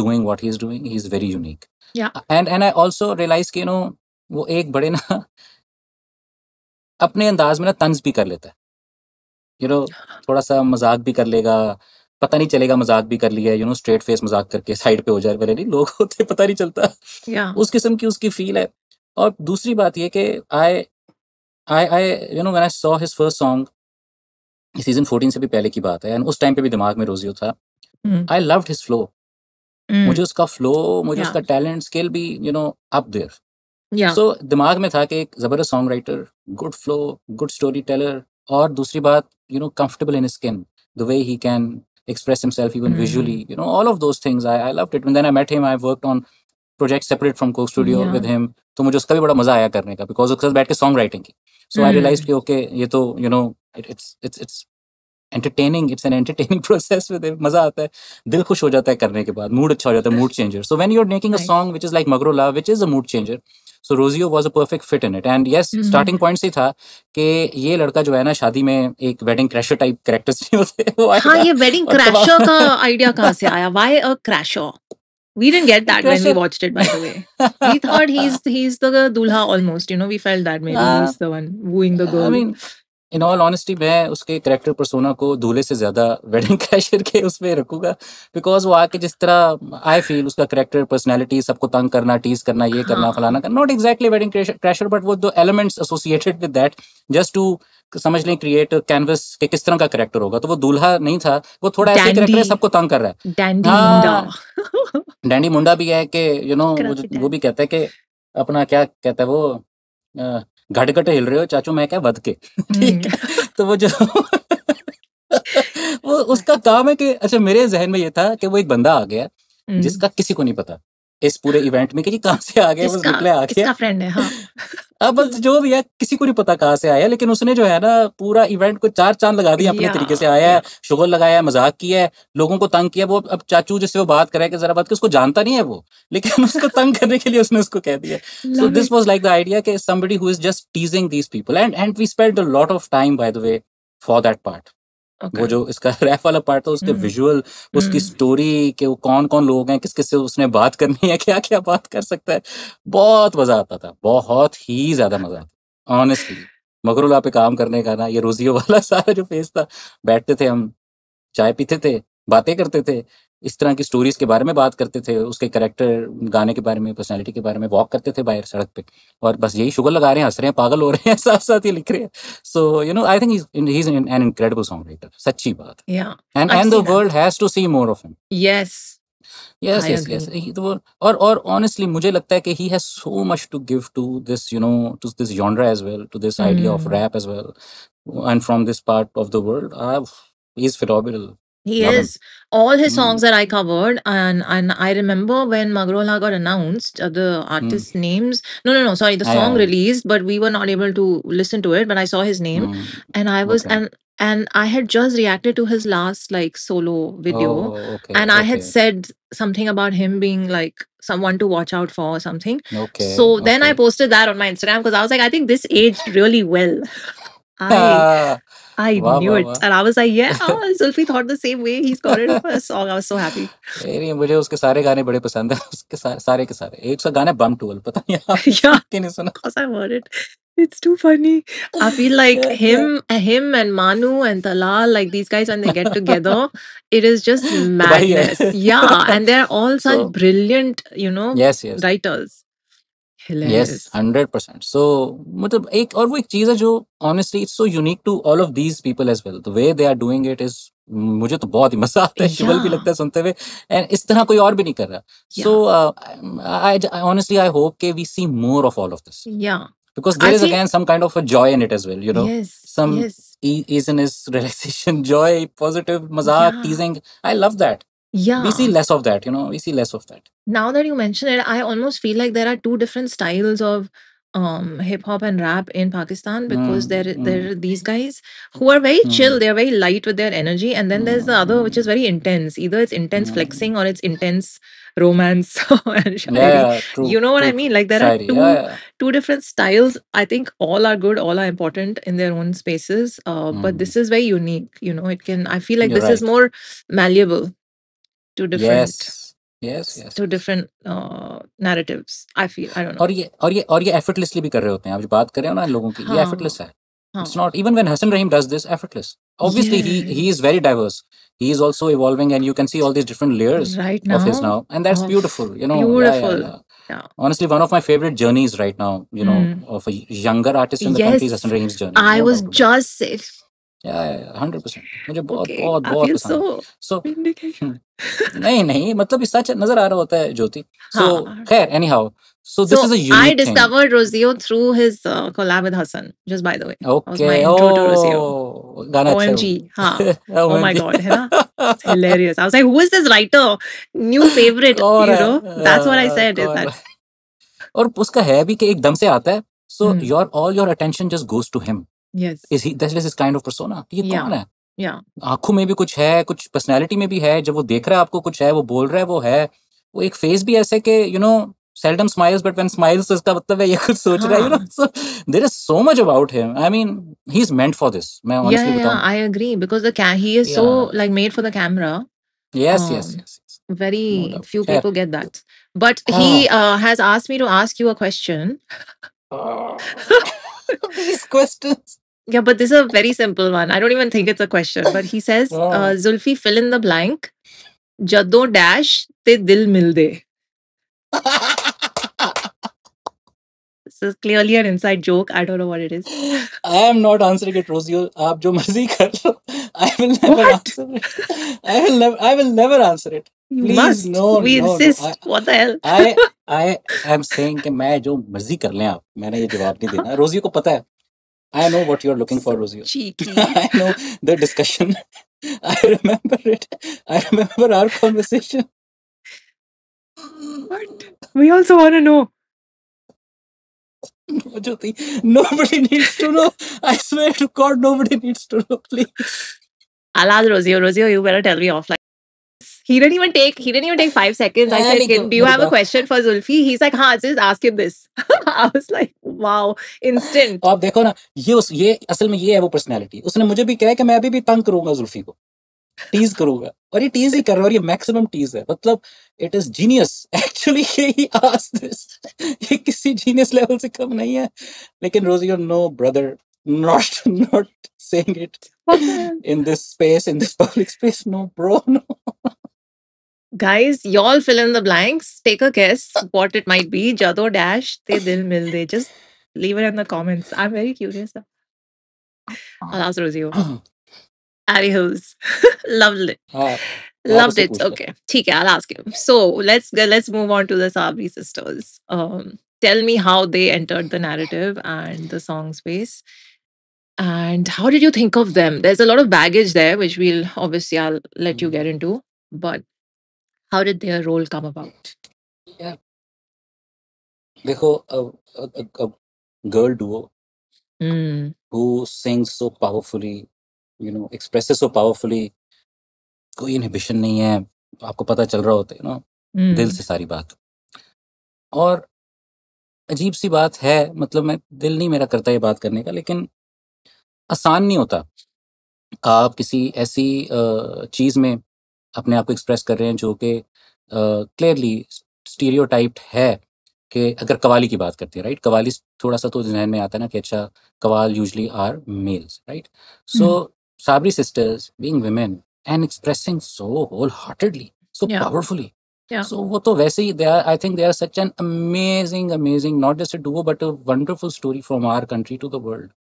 doing what he is doing. He is very unique. Yeah. And I also realize कि वो एक बड़े ना अपने अंदाज में ना तंज भी कर लेता है. थोड़ा सा मजाक भी कर लेगा, पता नहीं चलेगा मजाक भी कर लिया, स्ट्रेट फेस मजाक करके साइड पे हो जाए, नहीं लोग होते पता नहीं चलता. उस किस्म की उसकी फील है. और दूसरी बात ये कि I when I saw his first song, season 14 से भी पहले की बात है, एंड उस टाइम पे भी दिमाग में रोजियो था. I loved his flow. मुझे उसका फ्लो, मुझे उसका टैलेंट, स्किल भी अप देयर. सो दिमाग में था कि एक जबरदस्त song writer, good flow, good story teller, और दूसरी बात comfortable in his skin, the way he can express himself even visually, all of those things. I loved it. And then I met him. I worked on projects separate from Coke Studio with him. तो मुझे उसका भी बड़ा मजा आया करने का, because उसके साथ बैठ के सॉन्ग राइटिंग की. So I realized कि okay, ये तो it's entertaining. It's an entertaining process with him. मजा आता है, दिल खुश हो जाता है करने के बाद, मूड अच्छा हो जाता है, mood changer. So when you're making a song which is like Magrola, which is a mood changer, so Rosio was a perfect fit in it. And yes, starting point से था कि ये लड़का जो है ना, शादी में एक wedding crasher type characters नहीं होते, वो हाँ, ये wedding crasher का idea कहाँ से आया? Why a crasher? We didn't get that when we watched it, by the way. We thought he's the dulha almost. We felt that maybe he's the one wooing the girl. I mean, in all honesty मैं उसके character persona को दूल्हे से ज़्यादा wedding crasher के उसमें रखूँगा, because वो आके जिस तरह आई फ़ील उसका कैरेक्टर पर्सनैलिटी सबको तंग करना, टीज़ करना, ये करना, हाँ, फलाना करना, not exactly wedding crasher but वो जो elements associated with that just to समझ लें क्रिएट कैनवस के किस तरह का कैरेक्टर होगा। तो वो दूल्हा नहीं था, वो थोड़ा ऐसे ही कैरेक्टर है डैंडी, सबको तंग कर रहा है। डैंडी मुंडा। हाँ, डैंडी मुंडा भी है कि वो ग्राविtas। भी कहता है कि अपना क्या कहता है वो अ, घट-घट हिल रहे हो चाचू मैं क्या बध के ठीक हम्म, है? तो वो जो वो उसका काम है कि अच्छा मेरे ज़हन में ये था कि वो एक बंदा आ गया, हम्म, जिसका किसी को नहीं पता, इस पूरे इवेंट में कि ये कहाँ से आ गया, बस किसका निकला आ गया। किसका फ्रेंड है? हाँ। अब बस जो भी है, किसी को नहीं पता कहाँ से आया, लेकिन उसने जो है ना पूरा इवेंट को 4 चाँद लगा दिए अपने या तरीके से आया है, या शुगर लगाया है, मज़ाक किया है, लोगों को तंग किया। वो अब चाचू जिससे वो बात कर रहा है कि ज़रा बात कि उसको जानता नहीं है वो, लेकिन उसको तंग करने के लिए उसने उसको कह दिया। So love this it. Was like the idea कि somebody who is just teasing these people and we spent a lot of time by the way for that part. Okay. वो जो इसका रैप वाला पार्ट था उसके हम्म, visual, उसकी हम्म, story कि वो कौन-कौन लोग हैं, किस-किस से उसने बात करनी है, क्या-क्या बात कर सकता है। बहुत मज़ा आता था, बहुत ही ज़्यादा मज़ा आता ऑनेस्टली। मगरुला पे काम करने का ना ये रोज़ियो वाला सारा जो फेज़ था, बैठते थे हम, चाय पीते थे, बातें करते थे, इस तरह की स्टोरीज़ के बारे में बात करते थे, उसके कैरेक्टर, गाने के बारे में, पर्सनैलिटी के बारे में वॉक करते थे बाहर सड़क पे और बस यही शुगर लगा रहे हैं, हँस रहे हैं, पागल हो रहे हैं, साथ-साथ ये लिख रहे हैं। So I think he is an incredible songwriter, सच्ची बात या है। I and see the world that. Has to see more of him. Yes, yes, I yes, agree. Yes. He तो वो और ऑनेस्टली मुझे लगता है कि he has so much to give to this to this genre as well, to this idea of hmm. Rap as well and from this part of the world. He is phenomenal. He love him. is. All his hmm, songs that I covered, and I remember when Magrola got announced, the hmm. artist names. No, no, no. Sorry, the आया, song आया। released, but we were not able to listen to it. But I saw his name, hmm, and I was okay. and I had just reacted to his last like solo video, oh! Okay, and I had okay, said something about him being like someone to watch out for or something. Okay, So then I okay. posted that on my Instagram because I was like, I think this aged really well. I हाँ, I वाह, knew वाह, it. वाह! And I was like, yeah, Zulfi thought the same way. He's got it for a song. I was so happy. नहीं, मुझे उसके सारे गाने बड़े पसंद हैं, उसके सारे के सारे। एक उसका गाना है बम टूल, पता नहीं आपने Yeah, सुना of कि नहीं सुना? course I heard it. It's too funny. I feel like क्या क्या him and Manu and Talal, like these guys when they get together, it is just तबाही madness. Yeah, है। and they're all such so brilliant, yes, yes. writers. Yes, Hilarious. 100%। So मतलब एक और वो एक चीज़ है जो honestly it's so unique to all of these people as well. The way they are doing it is मुझे तो बहुत ही मज़ा आता है, शुगल भी Yeah, लगता है सुनते हुए एंड इस तरह कोई और भी नहीं कर रहा। yeah, so I honestly I hope कि we see more of all of this yeah. Because I there is feel again some kind of a joy in it as well, yes, some yes, easiness, relaxation, joy, positive, मज़ाक, yeah, teasing. I love that. We see yeah. Less of that, we see less of that. Now that you mention it, I almost feel like there are two different styles of hip hop and rap in Pakistan because hmm, there hmm, are these guys who are very hmm, chill, they're very light with their energy, and then there's the hmm, other which is hmm, very intense. Either it's intense hmm. flexing or it's intense romance and Yeah, shairi. yeah, true, You know what I true, mean? true. Like there are Shairi, yeah, two yeah. two different styles. I think all are good, all are important in their own spaces. But Mm, this is very unique. It can. I feel like you're this is right. more malleable to different Yes, yes, yes, to yes. different narratives. I feel. I don't know. और ये effortlessly भी कर रहे होते हैं। आप जो बात कर रहे हो ना लोगों की, ये Huh. एफर्टलेस है। It's Huh. Not even when Hasan Rahim does this effortless. Obviously he is Yes. very diverse. He is also evolving and you can see all these different layers Right of his now. now and that's Oh, beautiful, Yeah, yeah, beautiful. yeah. Yeah. Honestly, one of my favorite journeys right now, Mm. of a younger artist in the country is Yes. Hassan Rahim's journey, I no was doubt about it. just saying. Yeah, yeah, yeah, 100%. मुझे बहुत Okay. बहुत I बहुत feel पसंद है। so So vindicated. नहीं, नहीं, मतलब ये सच नज़र आ रहा होता है ज्योति। सो Huh. खैर any how, so this So is a I unique thing. discovered Rosio through his collab with Hassan. Just by the way, that was okay, my intro to Rosio. गाना अच्छा है वो। OMG. Ha. Oh my OMG God. है ना? It's hilarious. I was like, who is this writer? New favorite. कौन है? That's what I said. Is कौन that? है? और उसका है भी कि एकदम से आता है, so Mm. All your attention just goes to him. Yes. Is he that is his kind of persona. ये कौन Yeah. है? Yeah. आँखों में भी कुछ है, कुछ पर्सनैलिटी में भी है, जब वो देख रहा है आपको कुछ है, वो बोल रहा है वो है। वो एक फेस भी ऐसे कि seldom smiles but when smiles इसका मतलब है ये कुछ सोच रहा है, Huh. So there is so much about him. I mean he is meant for this, मैं Yeah, ऑनेस्टली yeah, yeah. बताऊँ। I agree because he is so या like made for the camera. Yes, yes, Um, yes, yes, no very doubt. few खैर people get that. But he हाँ। has asked me to ask you a question. These questions. Yeah, but this is a very simple one. I don't even think it's a question. But he says, Oh. Zulfi, fill in the blank. Jaddo dash te dil mil de. This is clearly an inside joke. I don't know what it is. I am not answering it, Rosio. आप जो मर्जी कर लो. I will never What? answer it. I will never answer it. You Please, must. no, We no, no. insist. What the hell? I am saying कि मैं जो मर्जी कर लें आप, मैंने ये जवाब नहीं देना. रोजियो को पता है. I know what you are looking for, So Rosio. cheeky. I know the discussion. I remember it. I remember our conversation. What? We also want to know. No, Jyoti, nobody needs to know. I swear to God, nobody needs to know. Please. I'll ask Rosio. Rosio, you better tell me offline. He didn't even take 5 seconds. I said, do you have a question for Zulfi? He's like, हाँ, just ask him this. I was like, wow, instant. आप देखो ना, ये असल में ये है वो पर्सनैलिटी. उसने मुझे भी कहा कि मैं अभी भी तंग करूंगा जुल्फी को, टीज करूंगा, और ये टीज ही कर रहा है, और ये मैक्सिमम टीज है. मतलब it is genius actually. He asked this. ये किसी जीनियस लेवल से कम नहीं है. लेकिन रोजियो, no brother, not saying it in this space, in this public space. No, bro, no. Guys, y'all fill in the blanks. Take a guess what it might be. Jado dash te dil mil de. Just leave it in the comments. I'm very curious. I'll ask Rosio. Anywho's, loved it. Loved उससे it. पूछ लो. Okay. ठीक है, I'll ask him. So let's move on to the Sabri sisters. Tell me how they entered the narrative and the song space. And how did you think of them? There's a lot of baggage there, which I'll let you get into. But how did their role come about? Yeah. देखो, a girl duo Mm, who sings so powerfully, expresses so powerfully, कोई inhibition नहीं है, आपको पता चल रहा होता है, दिल mm, से सारी बात. और अजीब सी बात है, मतलब मैं दिल नहीं मेरा करता ये बात करने का, लेकिन आसान नहीं होता. आप किसी ऐसी चीज़ में अपने आप को एक्सप्रेस कर रहे हैं जो कि क्लियरली स्टीरियोटाइप्ड है. कि अगर कवाली की बात करते हैं, राइट, कवाली थोड़ा सा तो जहन में आता है ना कि अच्छा, qawwal usually are males, right. So Sabri sisters being women and expressing so wholeheartedly, so Yeah. Powerfully. Yeah. So वो तो वैसे ही I think they are such an amazing not just a duo but a wonderful story from our country to the world,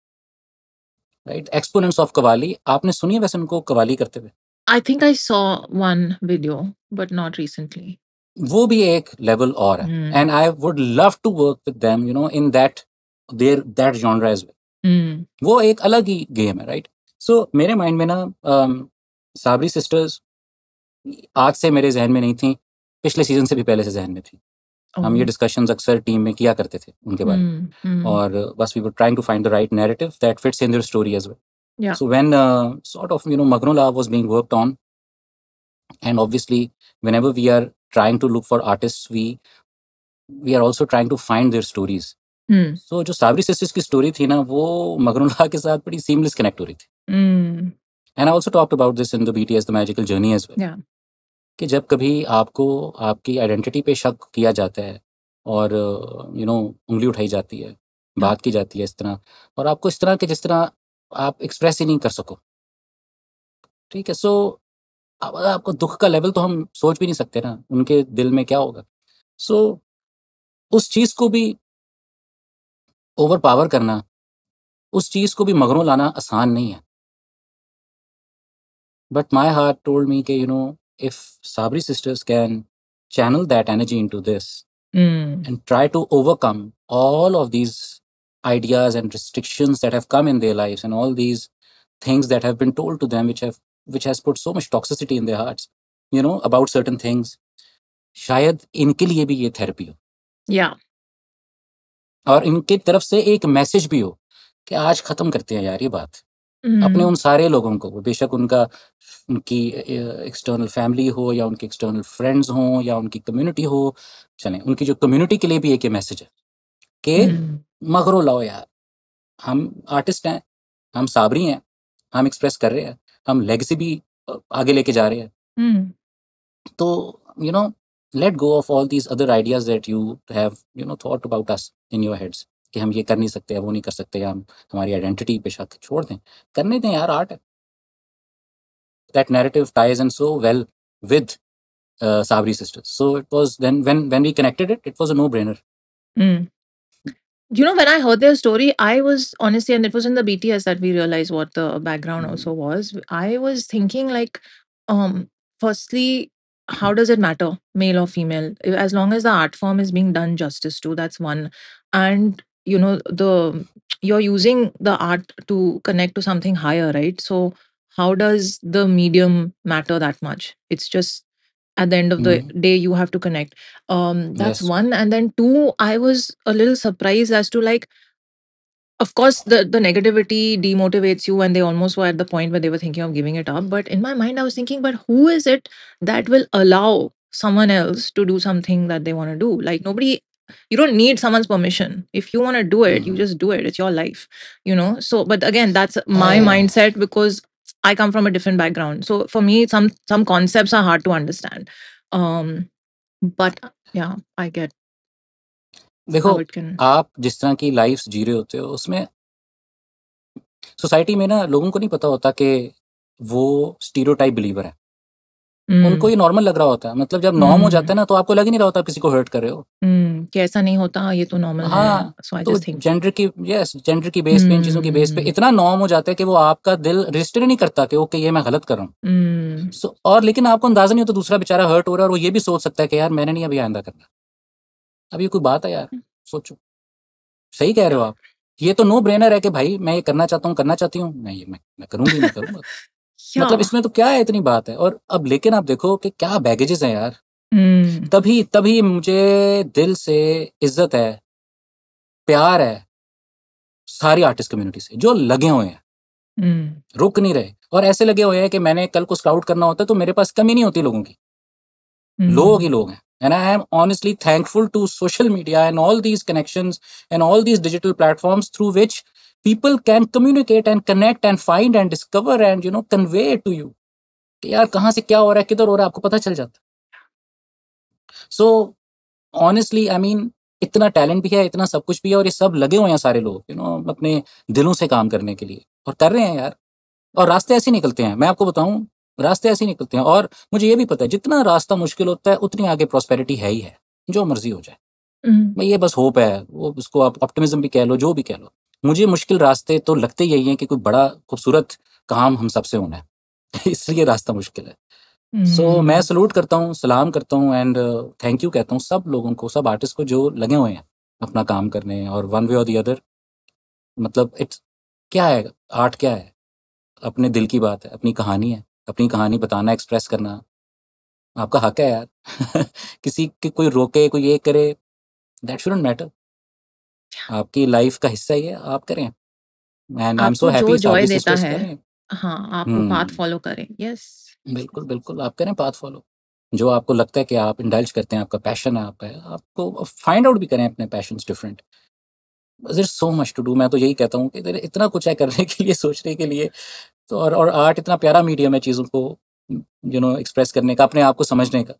right. Exponents of qawwali, आपने सुनी है वैसे उनको कवाली करते हुए? I think I saw one video, but not recently. वो भी एक लेवल और है. Mm, and I would love to work with them, in that genre as well. mm, वो एक अलग ही गेम है, राइट. सो मेरे माइंड में ना साबरी सिस्टर्स आज से मेरे जहन में नहीं थी, पिछले सीजन से भी पहले से जहन में थी. हम ये oh, डिस्कशंस अक्सर टीम में किया करते थे उनके बारे में. mm, और बस we were trying to find the right narrative that fits in their story as well. yeah, So when sort of Magrula was being worked on, and obviously whenever we are trying to look for artists, we are also trying to find their stories. mm, So जो Sabri sisters की story थी ना, वो मगरुला के साथ बड़ी seamless connect हो रही थी. mm, And I also talked about this in the BTS The Magical Journey as well. yeah, कि जब कभी आपको आपकी आइडेंटिटी पे शक किया जाता है और उंगली उठाई जाती है, बात की जाती है इस तरह, और आपको इस तरह के जिस तरह आप एक्सप्रेस ही नहीं कर सको, ठीक है. सो अब आपको दुख का लेवल तो हम सोच भी नहीं सकते ना, उनके दिल में क्या होगा. सो उस चीज़ को भी ओवर पावर करना, उस चीज़ को भी मगरों लाना आसान नहीं है. But my heart told me कि if Sabri sisters can channel that energy into this mm, and try to overcome all of these ideas and restrictions that have come in their lives, and all these things that have been told to them, which has put so much toxicity in their hearts, about certain things. शायद इनके लिए भी ये therapy हो, yeah, और इनके तरफ से एक मैसेज भी हो कि आज खत्म करते हैं यार ये बात. अपने mm, उन सारे लोगों को, बेशक उनकी एक्सटर्नल फैमिली हो, या उनके एक्सटर्नल फ्रेंड्स हो, या उनकी कम्युनिटी हो, चले उनकी जो कम्युनिटी के लिए भी एक ये मैसेज है कि mm, मगरो लाओ यार, हम आर्टिस्ट हैं, हम साबरी हैं, हम एक्सप्रेस कर रहे हैं, हम लेगेसी भी आगे लेके जा रहे हैं. mm. तो let go of all these other ideas that you have thought about us in your heads. कि हम ये कर नहीं सकते या वो नहीं कर सकते या हम हमारी आइडेंटिटी पे शक छोड़ दें। करने दें यार, आर्ट है। That narrative ties in so well with Sabri sisters. So it was then when we connected it, it was a no-brainer. Mm. When I heard their story, I was honestly, and it was in the BTS that we realized what the background also was. I was thinking, like, firstly, how does it matter, male or female? As long as the art form is being done justice to, that's one. And, the you're using the art to connect to something higher, right? So, how does the medium matter that much? It's just at the end of the day, you have to connect. That's Yes. one. And then two, I was a little surprised as to, like, of course, the negativity demotivates you, and they almost were at the point where they were thinking of giving it up. But in my mind, I was thinking, but who is it that will allow someone else to do something that they want to do? Like, nobody, you don't need someone's permission. If you want to do it, you just do it. It's your life. So, but again, that's my I mindset because I come from a different background. So for me, some concepts are hard to understand. Um, but yeah, I get देखो, how it can. आप जिस तरह की lifes जी रहे होते हो, उसमें society में ना लोगों को नहीं पता होता कि वो स्टीरियोटाइप बिलीवर है। उनको Mm, ये नॉर्मल लग रहा होता है। मतलब जब नॉर्म हो mm. जाता है ना, तो आपको लग ही नहीं रहा होता आप किसी को हर्ट कर रहे हो। कि ऐसा नहीं होता, ये तो नॉर्मल है। हाँ, सो आई तो जस्ट थिंक जेंडर की बेस पे, इन चीज़ों की बेस पे हम्म, इतना नॉर्म हो जाता है कि वो आपका दिल रजिस्टर ही नहीं करता कि ओके, ये मैं गलत कर रहा हूँ। हम्म, और लेकिन आपको अंदाज़ा नहीं होता दूसरा बेचारा हर्ट हो रहा है और वो ये भी सोच सकता है कि यार मैंने नहीं अभी आइंदा करना। अब ये कोई बात है यार? सोचो। सही कह रहे हो आप। ये तो नो ब्रेनर है कि भाई मैं ये करना चाहता हूँ, करना चाहती हूँ, मैं ये मैं करूँगी, मैं करूँगा। मतलब या इसमें तो क्या है, इतनी बात है। और अब लेकिन आप देखो कि क्या बैगेजेस हैं यार। हम्म, तभी तभी मुझे दिल से इज़्ज़त है, प्यार है सारी आर्टिस्ट कम्युनिटी से, जो लगे हुए हैं, हम्म, रुक नहीं रहे और ऐसे लगे हुए हैं कि मैंने कल को स्काउट करना होता है तो मेरे पास कमी नहीं होती लोगों की। लोग ही हम्म, लोग हैं। And I am honestly thankful to social media and all these connections and all these digital platforms through which people can communicate and connect and find and discover and convey it to you कि यार कहाँ से क्या हो रहा है, किधर हो रहा है, आपको पता चल जाता है। सो ऑनेस्टली आई मीन, इतना टैलेंट भी है, इतना सब कुछ भी है और ये सब लगे हुए हैं सारे लोग अपने दिलों से काम करने के लिए और कर रहे हैं यार। और रास्ते ऐसे ही निकलते हैं, मैं आपको बताऊं, रास्ते ऐसे ही निकलते हैं। और मुझे ये भी पता है जितना रास्ता मुश्किल होता है उतनी आगे प्रॉस्पेरिटी है ही है, जो मर्जी हो जाए। हम्म, मैं ये बस होप है, वो उसको आप ऑप्टिमिज्म भी कह लो, जो भी कह लो। मुझे मुश्किल रास्ते तो लगते यही हैं कि कोई बड़ा खूबसूरत काम हम सबसे होना है इसलिए रास्ता मुश्किल है। सो मैं हम्म, सलूट करता हूँ, सलाम करता हूँ एंड थैंक यू कहता हूँ सब लोगों को, सब आर्टिस्ट को जो लगे हुए हैं अपना काम करने और वन वे और द अदर। मतलब इट्स क्या है, आर्ट क्या है? अपने दिल की बात है, अपनी कहानी है, अपनी कहानी बताना, एक्सप्रेस करना आपका हक है यार किसी की कोई रोके, कोई ये करे, दैट शुडंट मैटर। आपकी लाइफ का हिस्सा ही है, आप करें। एंड आई एम सो आपको जो हैप्पी जॉय साबरी देता सिस्टर्स है, करें। हाँ, आप वो पाथ हुँ, फॉलो करें। यस, बिल्कुल, बिल्कुल, आप करें पाथ फ़ॉलो। जो आपको लगता है कि आप इंडल्ज करते हैं, आपका पैशन है, आपका है, आपको फाइंड आउट भी करें अपने passions different. There is so much to do. मैं तो यही कहता हूँ कि देयर इतना कुछ है करने के लिए, सोचने के लिए। तो और आर्ट इतना प्यारा मीडियम है चीज़ों को एक्सप्रेस करने का, अपने आप को समझने का।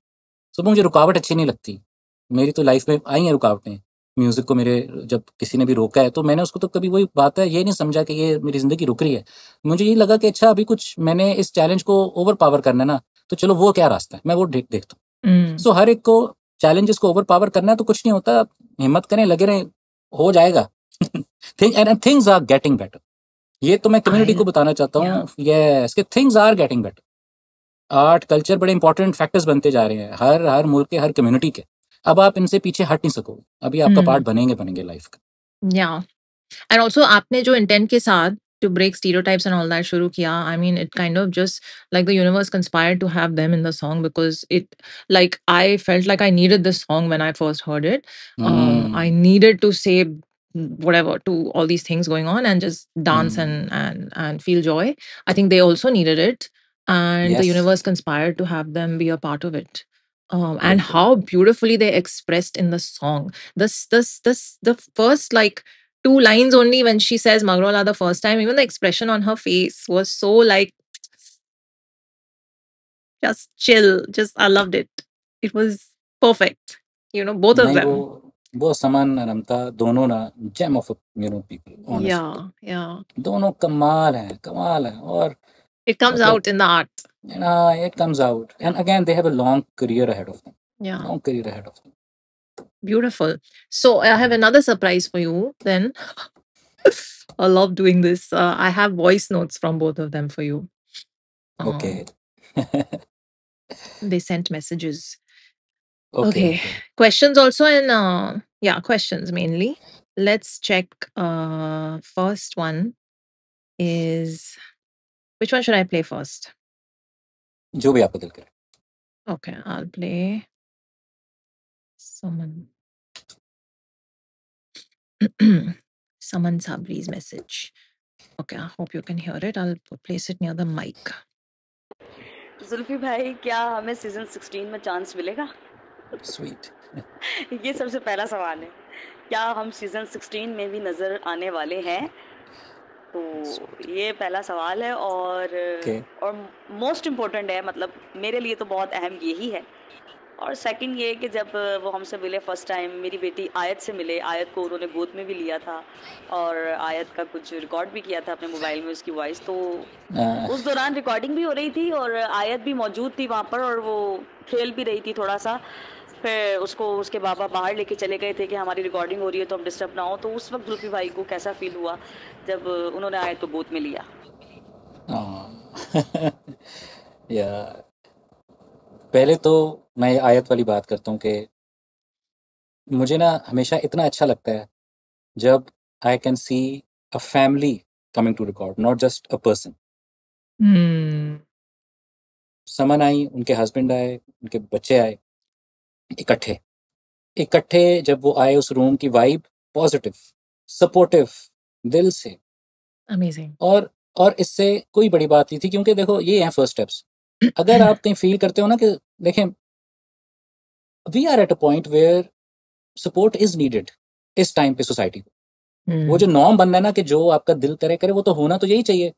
सो मुझे रुकावट अच्छी नहीं लगती। मेरी तो लाइफ़ में आई हैं रुकावटें। म्यूज़िक को मेरे जब किसी ने भी रोका है, तो मैंने उसको तो कभी वही बात है, ये नहीं समझा कि ये मेरी ज़िंदगी रुक रही है। मुझे ये लगा कि अच्छा अभी कुछ मैंने इस चैलेंज को ओवर पावर करना है ना, तो चलो वो क्या रास्ता है, मैं वो देखता हूँ। हम्म, सो हर एक को चैलेंजेस को ओवर पावर करना है तो कुछ नहीं होता, हिम्मत करें, लगे रहें, हो जाएगा। Things are getting better. ये तो मैं कम्युनिटी आई को बताना चाहता या हूँ, यस, कि things are getting better. Art, culture बड़े इंपॉर्टेंट फैक्टर्स बनते जा रहे हैं, हर हर मुल्क के, हर कम्युनिटी के। अब आप इनसे पीछे हट नहीं सकोगे। अभी आपका पार्ट बनेंगे लाइफ का। या एंड ऑल्सो आपने जो इंटेंट के साथ to break stereotypes and all that shuru kiya, I mean, it kind of just like the universe conspired to have them in the song because it, like, I felt like I needed this song when I first heard it. I hmm, needed to say whatever to all these things going on and just dance hmm, and feel joy. I think they also needed it, and the yes, universe conspired to have them be a part of it. And बिल्कुल। how beautifully they expressed in the song. This the first, like, two lines only when she says Magrola the first time, even the expression on her face was so, like, just chill. Just I loved it. It was perfect. Both of नहीं, वो them. वो समन अनंता दोनों ना gem of people honestly Yeah. दोनों कमाल है और It comes मतलब out in the art. it comes out and again they have a long career ahead of them. Yeah. Long career ahead of them. Beautiful. So I have another surprise for you then. I love doing this. I have voice notes from both of them for you. Okay. They sent messages. Okay. Okay. Questions also in questions mainly. Let's check. First one is, which one should I play first? जो भी आपको दिल करे. Okay, I'll play Saman. Saman Sabri's message. Okay, I hope you can hear it. I'll place it near the mic. Zulfi भाई, क्या हमें season 16 में chance मिलेगा? Sweet. ये सबसे पहला सवाल है. क्या हम सीजन 16 में भी नजर आने वाले हैं? तो ये पहला सवाल है और मोस्ट इम्पोर्टेंट है, मतलब मेरे लिए तो बहुत अहम यही है. और सेकंड ये कि जब वो हमसे मिले फर्स्ट टाइम, मेरी बेटी आयत से मिले. आयत को उन्होंने गोद में भी लिया था और आयत का कुछ रिकॉर्ड भी किया था अपने मोबाइल में, उसकी वॉइस. तो उस दौरान रिकॉर्डिंग भी हो रही थी और आयत भी मौजूद थी वहाँ पर और वो खेल भी रही थी थोड़ा सा. फिर उसको उसके बाबा बाहर लेके चले गए थे कि हमारी रिकॉर्डिंग हो रही है तो हम डिस्टर्ब ना हो. तो उस वक्त जुल्फी भाई को कैसा फील हुआ जब उन्होंने आयत को गोद में लिया? या पहले तो मैं आयत वाली बात करता हूँ कि मुझे ना हमेशा इतना अच्छा लगता है जब I can see a family coming to record, not just a person. Saman आई, उनके हस्बैंड आए, उनके बच्चे आए, इकट्ठे जब वो आए, उस रूम की वाइब पॉजिटिव, सपोर्टिव, दिल से. Amazing. और इससे कोई बड़ी बात नहीं थी, क्योंकि देखो ये हैं फर्स्ट स्टेप्स. अगर आप कहीं फील करते हो ना कि देखें, we are at a point where support is needed इस टाइम पे सोसाइटी को. वो जो नॉर्म बनना है ना कि जो आपका दिल करे करे, वो तो होना तो यही चाहिए.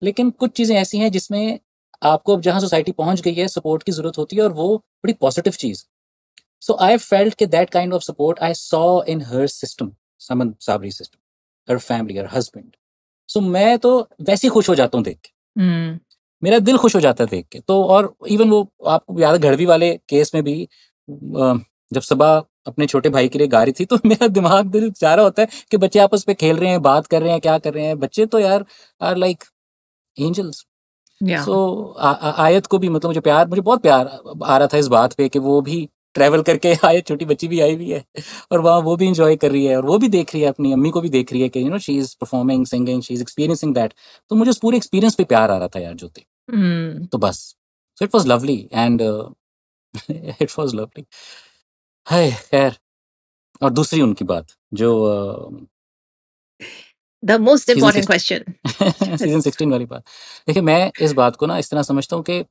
लेकिन कुछ चीजें ऐसी हैं जिसमें आपको अब जहां सोसाइटी पहुंच गई है सपोर्ट की जरूरत होती है, और वो बड़ी पॉजिटिव चीज. सो आई फेल्ट कि that kind of support I saw in her system, Saman Sabri system, her family, her husband. So मैं तो वैसे ही खुश हो जाता हूँ देख के. मेरा दिल खुश हो जाता है देख के. तो और इवन वो आपको याद है घड़वी वाले केस में भी जब सबा अपने छोटे भाई के लिए गा रही थी, तो मेरा दिमाग दिल चाह रहा होता है कि बच्चे आपस में खेल रहे हैं, बात कर रहे हैं, क्या कर रहे हैं. बच्चे तो यार आर लाइक एंजल्स. Yeah. सो आयत को भी मतलब मुझे बहुत प्यार आ रहा था इस बात पे कि वो भी ट्रैवल करके आयत, छोटी बच्ची भी आई हुई है और वहाँ वो भी इंजॉय कर रही है और वो भी देख रही है, अपनी अम्मी को भी देख रही है कि she is performing, singing, she is experiencing that. तो मुझे उस पूरे एक्सपीरियंस पे प्यार आ रहा था यार ज्योति. तो बस, so it was lovely and it was lovely. हाय खैर, और दूसरी उनकी बात जो The most Season important 16 question. Season 16 वाली बात. देखिए, मैं इस बात को ना इस तरह समझता हूँ कि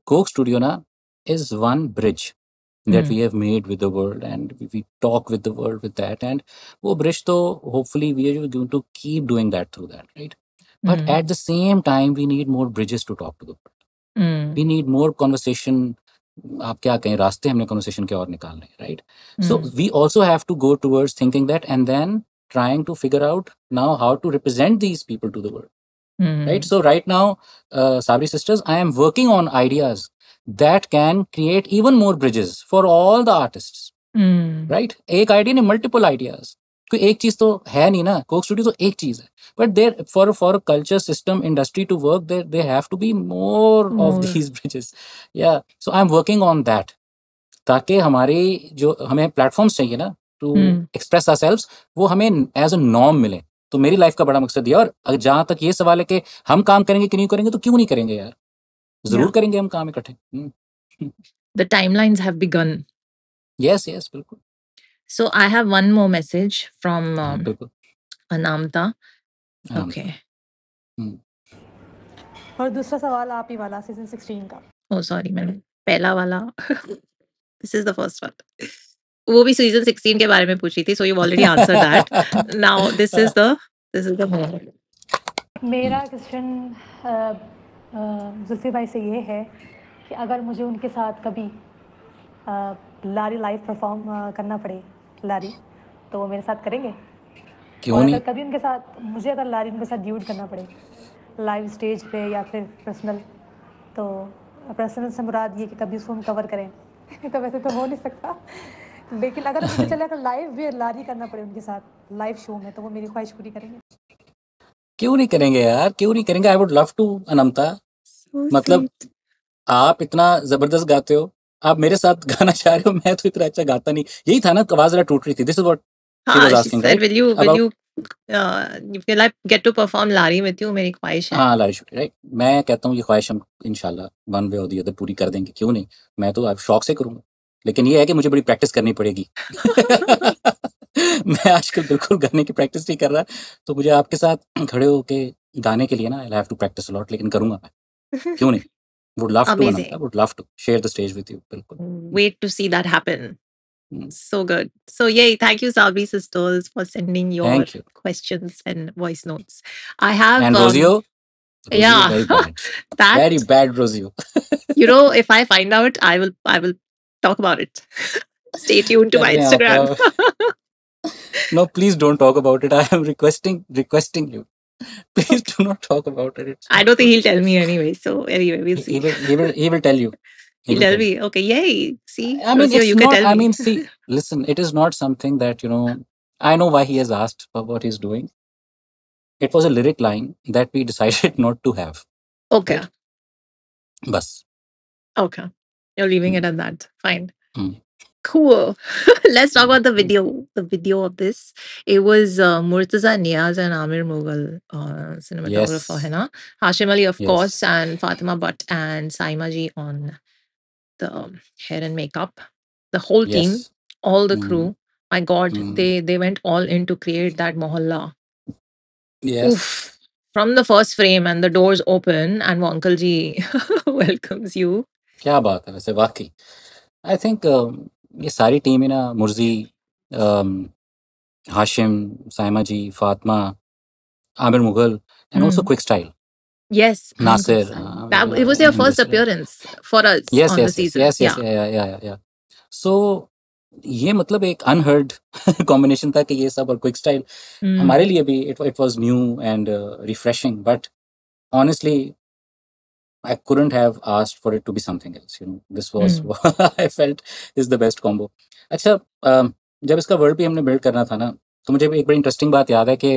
कोक स्टूडियो ना is one bridge that we have made with the world, and we talk with the world with that, and वो bridge तो hopefully we are going to keep doing that through that, right? But at the same time we need more bridges to talk to the world. We need more conversation. आप क्या कहें, रास्ते हमने conversation के और निकालने हैं, right? So we also have to go towards thinking that, and then trying to figure out now how to represent these people to the world. Right? So right now, Sabri Sisters, I am working on ideas that can create even more bridges for all the artists. Right? एक idea नहीं, multiple ideas. कोई एक चीज तो है नहीं ना, Coke studio तो एक चीज है. But there, for a culture system industry to work, there have to be more of these bridges. Yeah. So I'm working on that. ताकि हमारे जो हमें प्लेटफॉर्म्स चाहिए ना टू एक्सप्रेस आवरसेल्व्स, वो हमें एज अ नॉर्म मिले. तो मेरी लाइफ का बड़ा मकसद ये. और जहां तक ये सवाल है कि हम काम करेंगे कि नहीं करेंगे, तो क्यों नहीं करेंगे यार, जरूर करेंगे हम काम इकट्ठे. The timelines have begun. Yes, बिल्कुल. So I have one more message from बिल्कुल. Anamta. Okay. और दूसरा सवाल आप ही वाला सीजन 16 का. Oh sorry, मैंने पहला वाला. This is the first one. वो भी सीजन 16 के बारे में पूछी थी, so you've already answered that. Now this is the more. मेरा क्वेश्चन जुल्फी भाई से ये है कि अगर मुझे उनके साथ कभी लारी लाइव परफॉर्म करना पड़े, लारी, तो वो मेरे साथ करेंगे? क्यों और नहीं? अगर कभी उनके साथ मुझे अगर लारी उनके साथ ड्यूट करना पड़े लाइव स्टेज पे या फिर पर्सनल, तो पर्सनल से मुराद ये कि कभी उसको हम कवर करें तो वैसे तो हो नहीं सकता, लेकिन अगर मुझे चले अगर लाइव भी लारी करना पड़े उनके साथ लाइव शो में, तो वो मेरी ख्वाहिश पूरी करेंगे। क्यों नहीं करेंगे यार, क्यों नहीं करेंगे? I would love to Anmata. So मतलब sweet. आप इतना जबरदस्त गाते हो, आप मेरे साथ गाना चाह रहे हो, मैं तो इतना अच्छा गाता नहीं। यही था ना, आवाज जरा टूट रही थी। This is what she was हाँ, she आस्किंग, said, राइट? will about you will I get to perform लारी with you? मेरी ख्वाहिश है। हाँ, लारी छुट्टी, राइट? मैं कहता हूँ ये ख्वाहिश हम इंशाल्लाह वन वे और दी अदर पूरी कर देंगे, क्यों नहीं? मैं तो अब शौक से करूँगा, लेकिन ये है कि मुझे बड़ी प्रैक्टिस करनी पड़ेगी। मैं आजकल बिल्कुल गाने की प्रैक्टिस नहीं कर रहा, तो मुझे आपके साथ खड़े होके गाने के लिए ना I have to practise a lot, लेकिन करूँगा मैं, क्यों नहीं? Would love to Ananta, Amazing. Would love to share the stage with you, बिल्कुल। Wait to see that happen. Hmm. So good. So yay, thank you Sabri sisters for sending your Thank you. questions and voice notes. I have And Rosio, yeah, very bad. that Very bad, Rosio. you know, if I find out, I will talk about it. Stay tuned to my कर रहे हैं Instagram. आपका। No, please don't talk about it. I am requesting you. Please do not talk about it. It's I not don't think good. he'll tell me anyway. So anyway, we'll see. He will tell you. He'll will tell tell you. me. Okay, yay. See, I mean, Rosio, it's you can not. tell I me. mean, see, listen. It is not something that I know why he has asked for what he's doing. It was a lyric line that we decided not to have. Okay. Right? Bas. Okay. You're leaving it at that. Fine. Hmm. Cool. Let's talk about the video. The video of this. It was Murtaza Niaz and Amir Mughal, cinematographer, Yes. hai na? Hashim Ali, of Yes. course, and Fatima Butt and Saima Ji on the hair and makeup. The whole team, Yes. all the Hmm. crew. My God, Hmm. they went all in to create that mohalla. Yes. Oof. From the first frame and the doors open and वो uncle ji welcomes you. क्या बात है वैसे, वाकई I think ये सारी team है ना, Murji, Hashim, Saima ji, Fatima, Aamir Mughal, and also quick style, Yes, and Nasir, Quicksand. That it was their first appearance for us yes on the yes yes season. Yes yes Yeah. या सो ये मतलब एक अनहर्ड कॉम्बिनेशन था कि ये सब और क्विक स्टाइल हमारे लिए भी it was new and refreshing, but honestly I couldn't have asked for it to be something else. This was I felt is the best combo. अच्छा, जब इसका वर्ड भी हमने बिल्ड करना था ना, तो मुझे एक बड़ी इंटरेस्टिंग बात याद है कि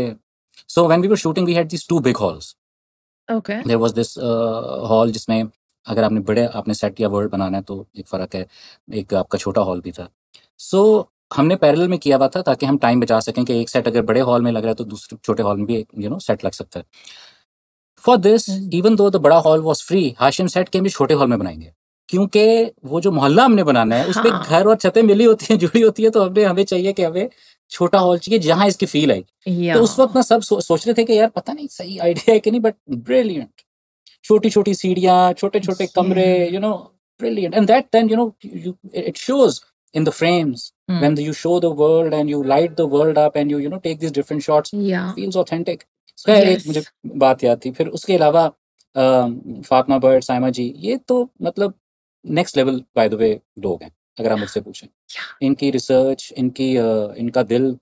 so when we were shooting we had these two big halls. Okay. There was this hall जिसमें अगर आपने सेट या वर्ल्ड बनाना है तो एक फ़र्क है, एक आपका छोटा हॉल भी था। सो हमने पैरेलल में किया हुआ था ताकि हम टाइम बचा सकें कि एक सेट अगर बड़े हॉल में लग रहा है तो दूसरे छोटे हॉल में भी एक सेट लग सकता है। For this even though the बड़ा hall was free, Hashim set के हम भी छोटे हॉल में बनाएंगे, क्योंकि वो जो मोहल्ला हमने बनाना है उस पर घर और छतें मिली होती हैं, जुड़ी होती है, तो हमें चाहिए कि हमें छोटा हॉल चाहिए जहां इसकी फील आई। तो उस वक्त ना सब सोच रहे थे कि यार पता नहीं सही आइडिया है कि नहीं, बट ब्रिलियंट, छोटी छोटी सीढ़ियां, छोटे छोटे कमरे, brilliant. And that then it shows in the frames when you show the world and you light the world up and you take these different shots. Yeah. Feels authentic. So एक मुझे बात याद थी। फिर उसके अलावा फातिमा बट, साइमा जी, ये तो मतलब नेक्स्ट लेवल बाय द वे लोग हैं अगर आप मुझसे पूछें। इनकी रिसर्च, इनका दिल,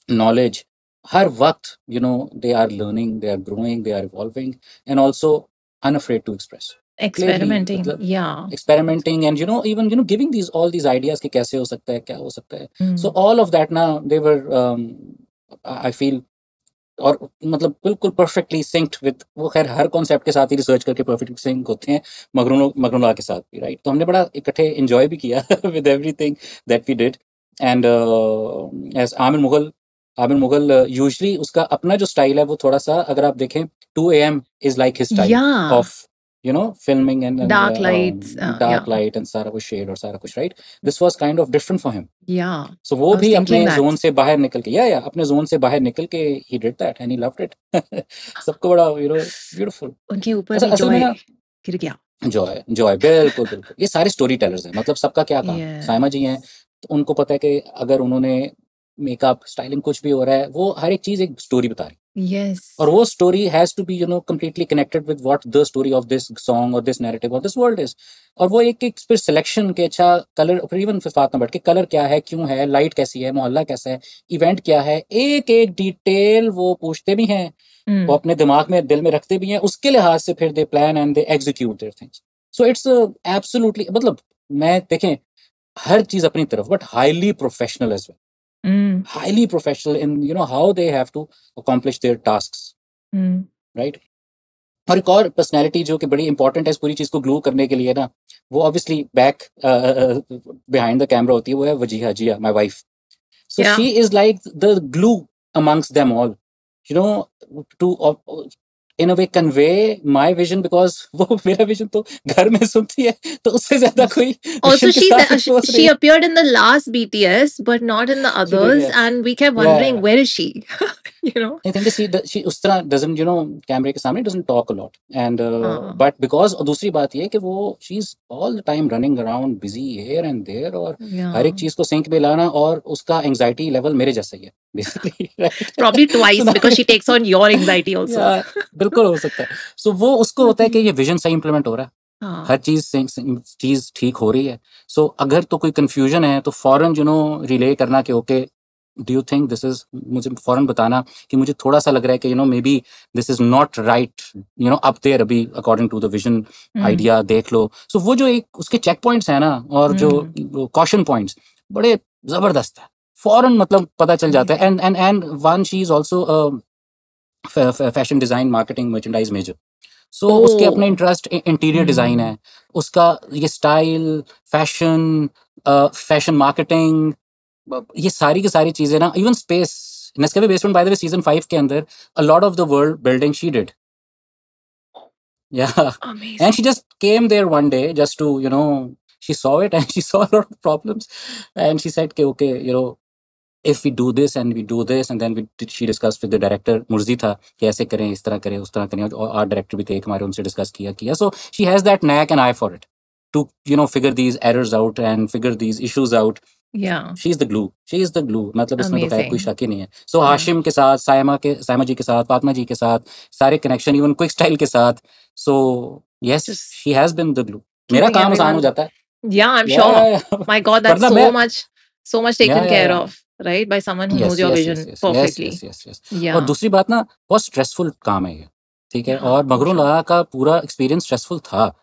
नॉलेज, हर वक्त they are learning, they are growing, they are evolving, and also unafraid to express. Experimenting. Clearly, Yeah. experimenting and even giving all these ideas कि कैसे हो सकता है, क्या हो सकता है। So all of that now they were I feel और मतलब बिल्कुल परफेक्टली सिंक्ड विद, वो खैर हर कॉन्सेप्ट के साथ ही रिसर्च करके परफेक्टली सिंक होते हैं, मगरुला के साथ भी, राइट। तो हमने बड़ा इकट्ठे एंजॉय भी किया with everything that we did. And as Aamir Mughal usually उसका अपना जो स्टाइल है वो थोड़ा सा, अगर आप देखें 2 AM is like his style of filming and dark lights, light and सारा कुछ शेड और सारा कुछ, right. This was kind of different for him. Yeah. So वो भी अपने जोन से बाहर निकल के अपने जोन से बाहर निकल के he did that and he loved it. सबको बड़ा beautiful. उनके ऊपर भी असल में ना गिर गया। जॉय बिल्कुल ये सारे स्टोरी टेलर्स हैं, मतलब सबका क्या काम। साइमा जी हैं तो उनको पता है कि अगर उन्होंने मेकअप, स्टाइलिंग कुछ भी हो रहा है, वो हर एक चीज एक स्टोरी बता रही, Yes. और वो story has to be completely connected with what the story of this song or this narrative or this world is. और वो एक एक फिर सिलेक्शन के अच्छा कलर, फिर इवन फिर फातना भट्ट के कलर क्या है, क्यों है, लाइट कैसी है, मोहल्ला कैसा है, इवेंट क्या है, एक एक डिटेल वो पूछते भी हैं, वो अपने दिमाग में दिल में रखते भी हैं, उसके लिहाज से फिर they plan and they execute their things. So it's absolutely, मतलब मैं देखें हर चीज अपनी तरफ, but highly professional as well. Highly professional in how they have to accomplish their tasks. Right? और एक और पर्सनैलिटी जो कि बड़ी इंपॉर्टेंट है इस पूरी चीज को ग्लू करने के लिए ना, वो obviously back behind the camera होती है, वो है Wajiha Zia, my wife. So she is like the glue amongst them all, to in a way convey my vision, because वो मेरा vision तो घर में सुनती है, तो उससे ज्यादा कोई also she appeared in the last BTS but not in the others, and we kept wondering where is she. I think she उस तरह doesn't कैमरे के सामने doesn't talk a lot, and but because दूसरी बात ये है कि वो she's all the time running around busy here and there, और हर एक चीज को सिंक में लाना, और उसका anxiety level मेरे जैसा ही है basically. Right? Probably twice because she takes on your anxiety also. बिल्कुल हो सकता है. सो वो उसको होता है कि ये विजन सही इंप्लीमेंट हो रहा है, हर चीज ठीक हो रही है. सो अगर तो कोई कंफ्यूजन है तो फौरन रिले करना कि okay do you think this is, मुझे फौरन बताना कि मुझे थोड़ा सा लग रहा है कि maybe this is not right up there अभी according to the vision idea, देख लो. सो वो जो एक उसके चेक पॉइंट्स है ना, और जो कॉशन पॉइंट्स बड़े जबरदस्त है, फौरन मतलब पता चल जाता है. And one she is also fashion design marketing merchandise major. So उसके अपने इंटरेस्ट इंटीरियर डिजाइन है, उसका ये स्टाइल, फैशन मार्केटिंग, ये सारी की सारी चीजें ना, even space, Nescafe basement bye the way season 5 के अंदर a lot of the world building she did. Yeah. Amazing. And she just came there one day just to she saw it and she saw a lot of problems, and she said okay, if we do this and we do this, and then she discussed with the director, Murji था कि ऐसे करें, इस तरह करें, उस तरह करें, और आर्ट डायरेक्टर भी थे हमारे, उनसे डिस्कस किया. So she has that knack and eye for it to figure these errors out and figure these issues out. Yeah, she is the glue. मतलब इसमें तो खैर कोई शक ही नहीं है. So हाशिम के साथ, सायमा जी के साथ, फातिमा जी के साथ, सारे कनेक्शन, इवन क्विक स्टाइल के साथ. So yes, she has been the glue. मेरा काम आसान हो जाता है. Yeah, I'm sure. My God, that's so much taken care of, right, by someone who knows your vision perfectly. Yes. और दूसरी बात ना, बहुत स्ट्रेसफुल काम है ये, ठीक है. और मगरों लगा का पूरा एक्सपीरियंस स्ट्रेसफुल था.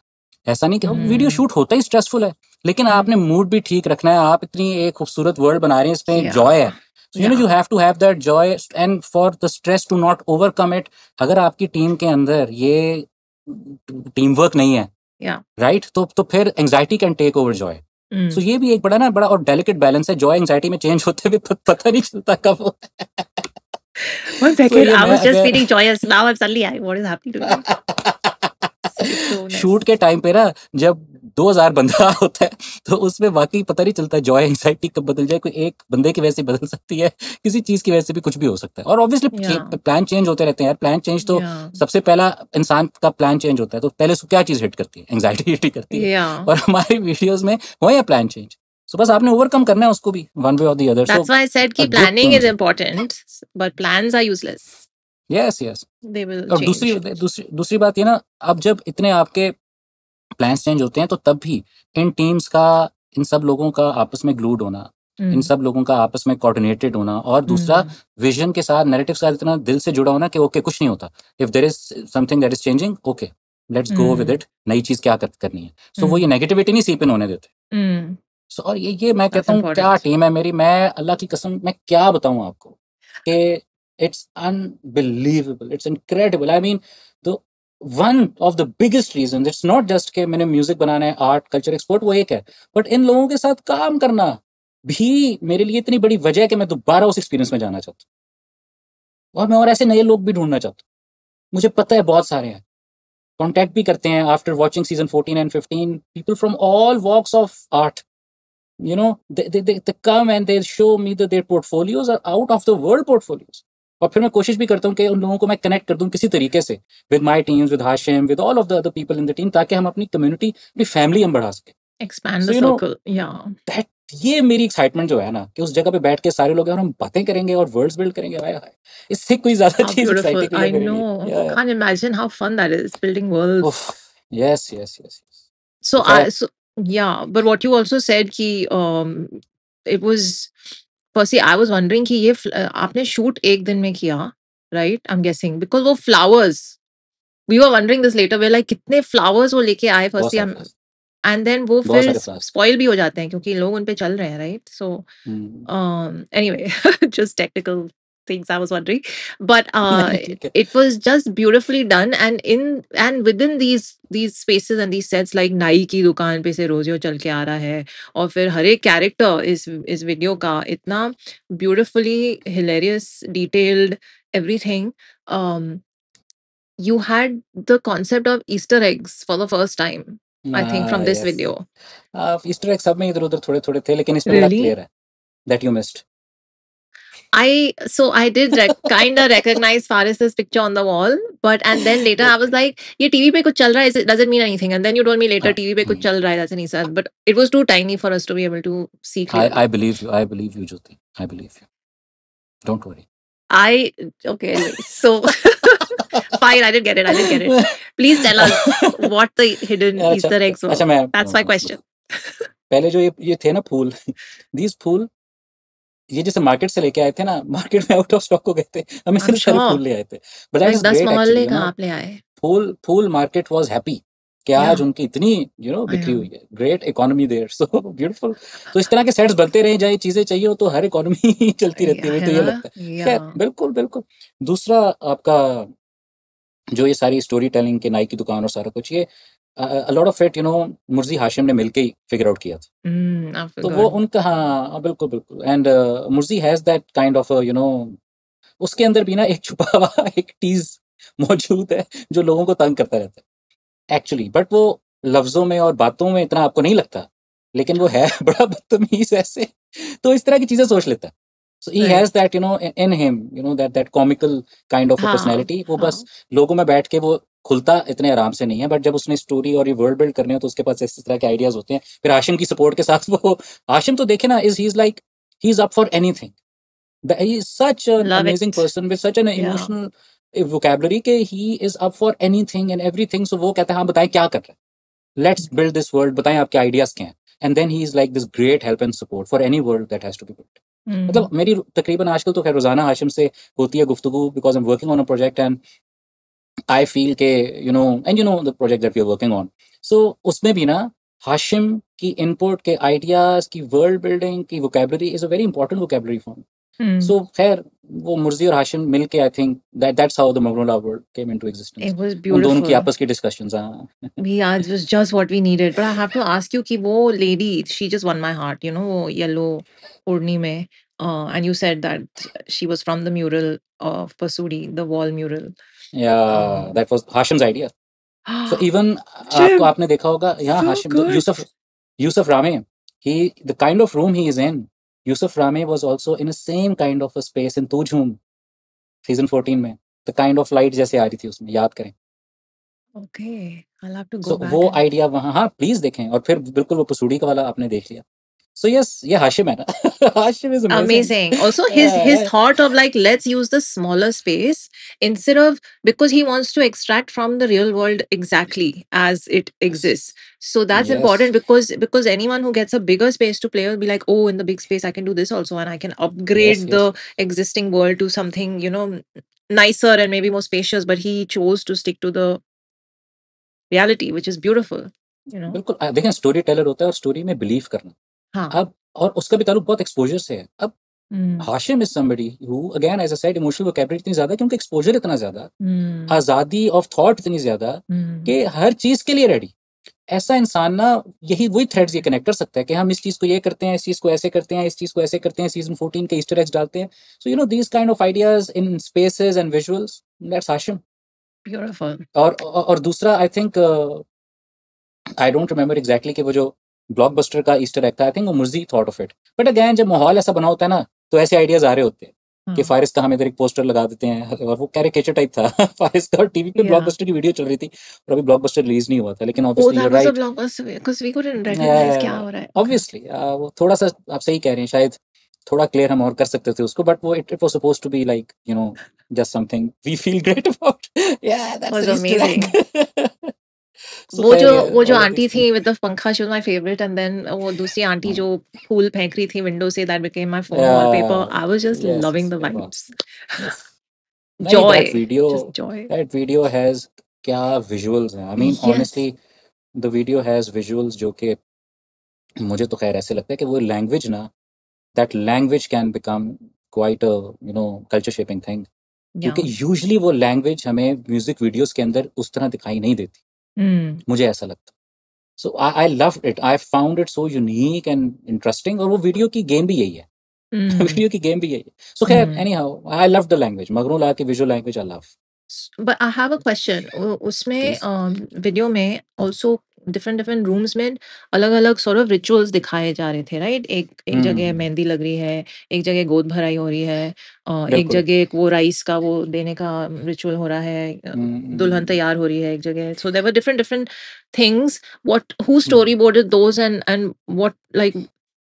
ऐसा नहीं कि वीडियो शूट होता ही स्ट्रेसफुल है, लेकिन आपने मूड भी ठीक रखना है. आप इतनी एक खूबसूरत वर्ल्ड बना रहे हैं, इसमें जॉय है. You have to have that joy, and for the stress to not overcome it. अगर आपकी टीम के अंदर ये टीम वर्क नहीं है, राइट, तो फिर anxiety can take over joy. So ये भी एक बड़ा और डेलिकेट बैलेंस है. जॉय एंजाइटी में चेंज होते हुए पता नहीं चलता कब. One second, I was just feeling joyous. Now I'm suddenly, what is happening to me? Shoot के टाइम पे ना, जब 2000 बंदा होता है, तो उसमें वाकई पता नहीं चलता जॉय एंजाइटी कब बदल जाए. कोई एक बंदे की वजह से बदल सकती है, किसी चीज की वजह से भी कुछ भी हो सकता है. और ऑब्वियसली प्लान चेंज होते रहते हैं यार. प्लान चेंज तो सबसे पहला इंसान का प्लान चेंज होता है, तो पहले उसको क्या चीज हिट करती है? एंजाइटी हिट करती है. और हमारी वीडियोस में वो है प्लान चेंज. So बस आपने ओवरकम करना है उसको भी, one way or the other. That's why I said कि planning is important, but plans are useless. Yes. They will और change. दूसरी बात ये ना, अब जब इतने आपके प्लान्स चेंज होते हैं, तो तब भी इन टीम्स का, इन सब लोगों का आपस में ग्लूड होना, इन सब लोगों का आपस में कोऑर्डिनेटेड होना, और दूसरा विजन के साथ, नैरेटिव के साथ इतना दिल से जुड़ा होना कि ओके कुछ नहीं होता. If there is something that is changing, okay let's go with it, नई चीज क्या करनी है. सो वो ये नेगेटिविटी नहीं सीप इन होने देते. सो और ये मैं कहता हूँ क्या टीम है मेरी. मैं अल्लाह की कसम, मैं क्या बताऊँ आपको कि it's unbelievable, it's incredible. I mean the one of the biggest reason, it's not just कि मैंने म्यूजिक बनाना है, आर्ट कल्चर एक्सपोर्ट, वो एक है, बट इन लोगों के साथ काम करना भी मेरे लिए इतनी बड़ी वजह है कि मैं दोबारा उस एक्सपीरियंस में जाना चाहता हूँ. और मैं और ऐसे नए लोग भी ढूंढना चाहता हूँ. मुझे पता है बहुत सारे हैं, कॉन्टैक्ट भी करते हैं after watching season 14 and 15, people from all walks of art. They come and they show me that their portfolios are out of the world portfolios. और फिर मैं कोशिश भी करता हूँ कि उन लोगों को मैं कनेक्ट कर दूँ किसी तरीके से with my teams, with Hashim, with all of the other people in the team, ताकि हम अपनी कम्युनिटी, अपनी फैमिली हम बढ़ा सकें. Expand the circle. Yeah. That ये मेरी एक्साइटमेंट जो है ना कि उस जगह पे बैठ के सारे लोग हैं और हम बातें करेंगे और वर्ड्स बिल्ड करेंगे, हाय हाय, इससे कोई ज्यादा How चीज beautiful. एक्साइटिंग नहीं I है मेरे लिए। know. Yeah. Can't imagine how fun that is, building worlds. Oof. Yes, yes, yes, yes. So तो खैर so yeah, but what you also said कि it was firstly I was wondering कि ये आपने shoot एक दिन में किया, right? I'm guessing because वो flowers. We were wondering this later. We're like कितने flowers वो लेके आए बहुत firstly सारे हम flowers, and then वो बहुत फिर सारे flowers। spoil भी हो जाते हैं क्योंकि लोग उन पे चल रहे हैं, right? So anyway, just technical things I was wondering, but नहीं, ठीक है। it was just beautifully done, and within these spaces and these sets, like नाई की दुकान पे से रोजियो चल के आ रहा है और फिर हर एक कैरेक्टर इस वीडियो का इतना beautifully hilarious, detailed, everything. You had the concept of Easter eggs for the first time, I think, from this yes, video. Easter egg सब में इधर उधर थोड़े थोड़े थे, लेकिन इसमें बड़ा Really? क्लियर है that you missed। I did kind of recognize Faris's picture on the wall, and then later I was like, "ये TV पे कुछ चल रहा है, does it mean anything?" And then you told me later, हाँ, TV पे कुछ चल रहा है, that's an Easter, but it was too tiny for us to be able to see clearly. I believe you, Jyoti, I believe you, don't worry। Okay, anyway, so fine, I didn't get it. Please tell us what the hidden अच्छा Easter eggs were. अच्छा, मैं That's my question. पहले जो ये थे ना फूल, these फूल ये जैसे मार्केट से लेके आए थे ना, मार्केट में आउट ऑफ स्टॉक हो गए थे, हम इतने सारे sure. फूल ले आए थे, but that Like is 10 great मोहल्ले एक्चुअली, कहाँ आप ले आए? फूल मार्केट वाज हैप्पी कि Yeah. आज उनकी इतनी I बिक्री know. हुई है, great economy there, so beautiful. तो इस तरह के सेट्स बनते रहे जाए, चीजें चाहिए हो तो हर इकोनॉमी चलती रहती है, मुझे तो ये लगता है। खैर, बिल्कुल बिल्कुल। दूसरा आपका जो ये सारी स्टोरी टेलिंग के नाई की दुकान और सारा कुछ, ये a lot of it Murji Hashim ने मिलके ही फिगर आउट किया था। तो वो उनका, हाँ बिल्कुल बिल्कुल, and Murji has that kind of उसके अंदर भी ना एक छुपा हुआ एक टीज मौजूद है जो लोगों को तंग करता रहता है एक्चुअली, बट वो लफ्जों में और बातों में इतना आपको नहीं लगता, लेकिन वो है बड़ा बदतमीज ऐसे, तो इस तरह की चीजें सोच लेता है। So he has that in him, that comical kind of a personality। वो बस लोगों में बैठ के वो खुलता इतने आराम से नहीं है, बट जब उसने स्टोरी और ये वर्ल्ड बिल्ड करने हो तो उसके पास इस तरह के आइडियाज होते हैं। फिर हाशिम की सपोर्ट के साथ वो हाशिम तो देखे ना, he is up for anything। He is such an amazing person with such an emotional vocabulary कि he is up for anything and everything। So वो कहता है हाँ बताएं क्या कर रहे हैं, let's build this world, बताएं आपके आइडियाज क्या हैं, and then he is like this great help and support for any world that has to be built। मतलब मेरी तकरीबन आजकल तो खैर रोजाना हाशिम से होती है गुफ्तगू, because I am working on a project and I feel के the project that we are working on, so उसमें भी ना हाशिम की इनपुट के आइडियाज की वर्ल्ड बिल्डिंग की vocabulary is a very important vocabulary for me. So खैर वो मुर्जी और हाशिम मिलके I think that's how the Magnolia world came into existence। It was उन beautiful. दोनों की आपस की discussions, हाँ। Yeah, it was just what we needed. But I have to ask you कि वो lady, she just won my heart, वो yellow ओढ़नी में, and you said that she was from the mural of Pasuri, the wall mural. Yeah, that was Hashim's idea। So even आपने देखा होगा यहाँ So Hashim good. Yusuf Rame, the kind of room he is in, Yusuf Rame was also in the same kind of a space in तू झूम season 14 में, the kind of light जैसे आ रही थी उसमें, याद करें। Okay, I'll have to go So back. वो आइडिया वहाँ, हाँ प्लीज देखें, और फिर बिल्कुल वो पसूड़ी का वाला आपने देख लिया। So yes, ये हाशिम है ना। Hashim is Amazing. Also, his thought of like, let's use the smaller space instead of, because he wants to extract from the real world exactly as it exists. So that's Yes. important because anyone who gets a bigger space to play will be like, oh, in the big space I can do this also, and I can upgrade Yes, the yes. existing world to something nicer and maybe more spacious. But he chose to stick to the reality, which is beautiful. बिल्कुल देखें, story teller होता है और story में believe करना। हाँ. अब और उसका भी ताल्लुक बहुत एक्सपोजर से है। अब Hashim is somebody who again as I said emotional vocabulary इतनी ज्यादा क्योंकि एक्सपोजर इतना ज्यादा, आजादी ऑफ थॉट इतनी ज्यादा कि हर चीज के लिए रेडी। ऐसा इंसान ना यही वही थ्रेड्स ये कनेक्ट कर सकता है कि हम इस चीज को ये करते हैं, इस चीज को ऐसे करते हैं, इस चीज को ऐसे करते हैं, सीजन 14 के ईस्टर एग्स डालते हैं। So these kind of ideas in spaces and visuals, that's Hashim. Beautiful. और दूसरा I think I don't remember exactly कि वो जो ब्लॉकबस्टर का ईस्टर एग था, आई थिंक वो Murji thought of it, but again जब माहौल ऐसा बना होता है ना तो ऐसे आइडियाज आ रहे होते हैं। कि फारिस का हम इधर एक पोस्टर लगा देते हैं, और वो कैरिकेचर टाइप था फारिस का, और टीवी पे ब्लॉकबस्टर की वीडियो चल रही थी, और अभी ब्लॉकबस्टर रिलीज नहीं हुआ था, लेकिन ऑब्वियसली यू राइट, ऑब्वियसली वो थोड़ा सा आप सही कह रहे हैं, शायद थोड़ा क्लियर हम और कर सकते थे उसको, बट वो it was supposed to be like you know just something we feel great about, या दैट्स अमेजिंग। वो जो आंटी थी with the pankha, she was my favourite, and then वो दूसरी आंटी जो फूल फेंक रही थी विंडो से, that became my phone wallpaper. I was just loving the vibes, joy, that video has क्या visuals हैं, I mean honestly the video has visuals जो कि मुझे तो खैर ऐसे लगता है कि वो language ना, that language can become quite a you know culture shaping thing, क्योंकि usually वो language हमें music videos के अंदर उस तरह दिखाई नहीं देती, मुझे ऐसा लगता। So I loved it, I found it so unique and interesting, और वो वीडियो की गेम भी यही है, वीडियो की गेम भी यही है। So खैर anyhow I love the language, मगरू ला की visual language I love. But I have a question. उसमें वीडियो में also different rooms में अलग-अलग sort of rituals दिखाए जा रहे थे, right? एक जगह मेहंदी लग रही है, एक जगह गोद भराई हो रही है, एक जगह वो राइस का वो देने का रिचुअल हो रहा है, दुल्हन तैयार हो रही है एक जगह. So there were different things. Who storyboarded those, and what, like,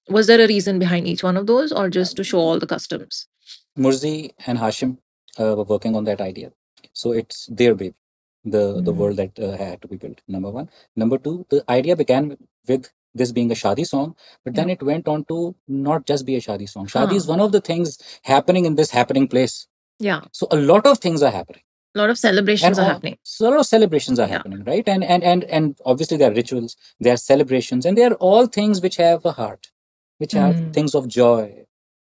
was there a reason behind each one of those, or just to show all the customs? Murzi and Hashim were working on that idea. So it's their baby, the world that had to be built, number one. Number two, the idea began with this being a shadi song, but then it went on to not just be a shadi song. Shadi is one of the things happening in this happening place. Yeah. So a lot of things are happening. A lot of celebrations are happening. So a lot of celebrations are happening, right? And obviously there are rituals, there are celebrations, and they are all things which have a heart, which have things of joy,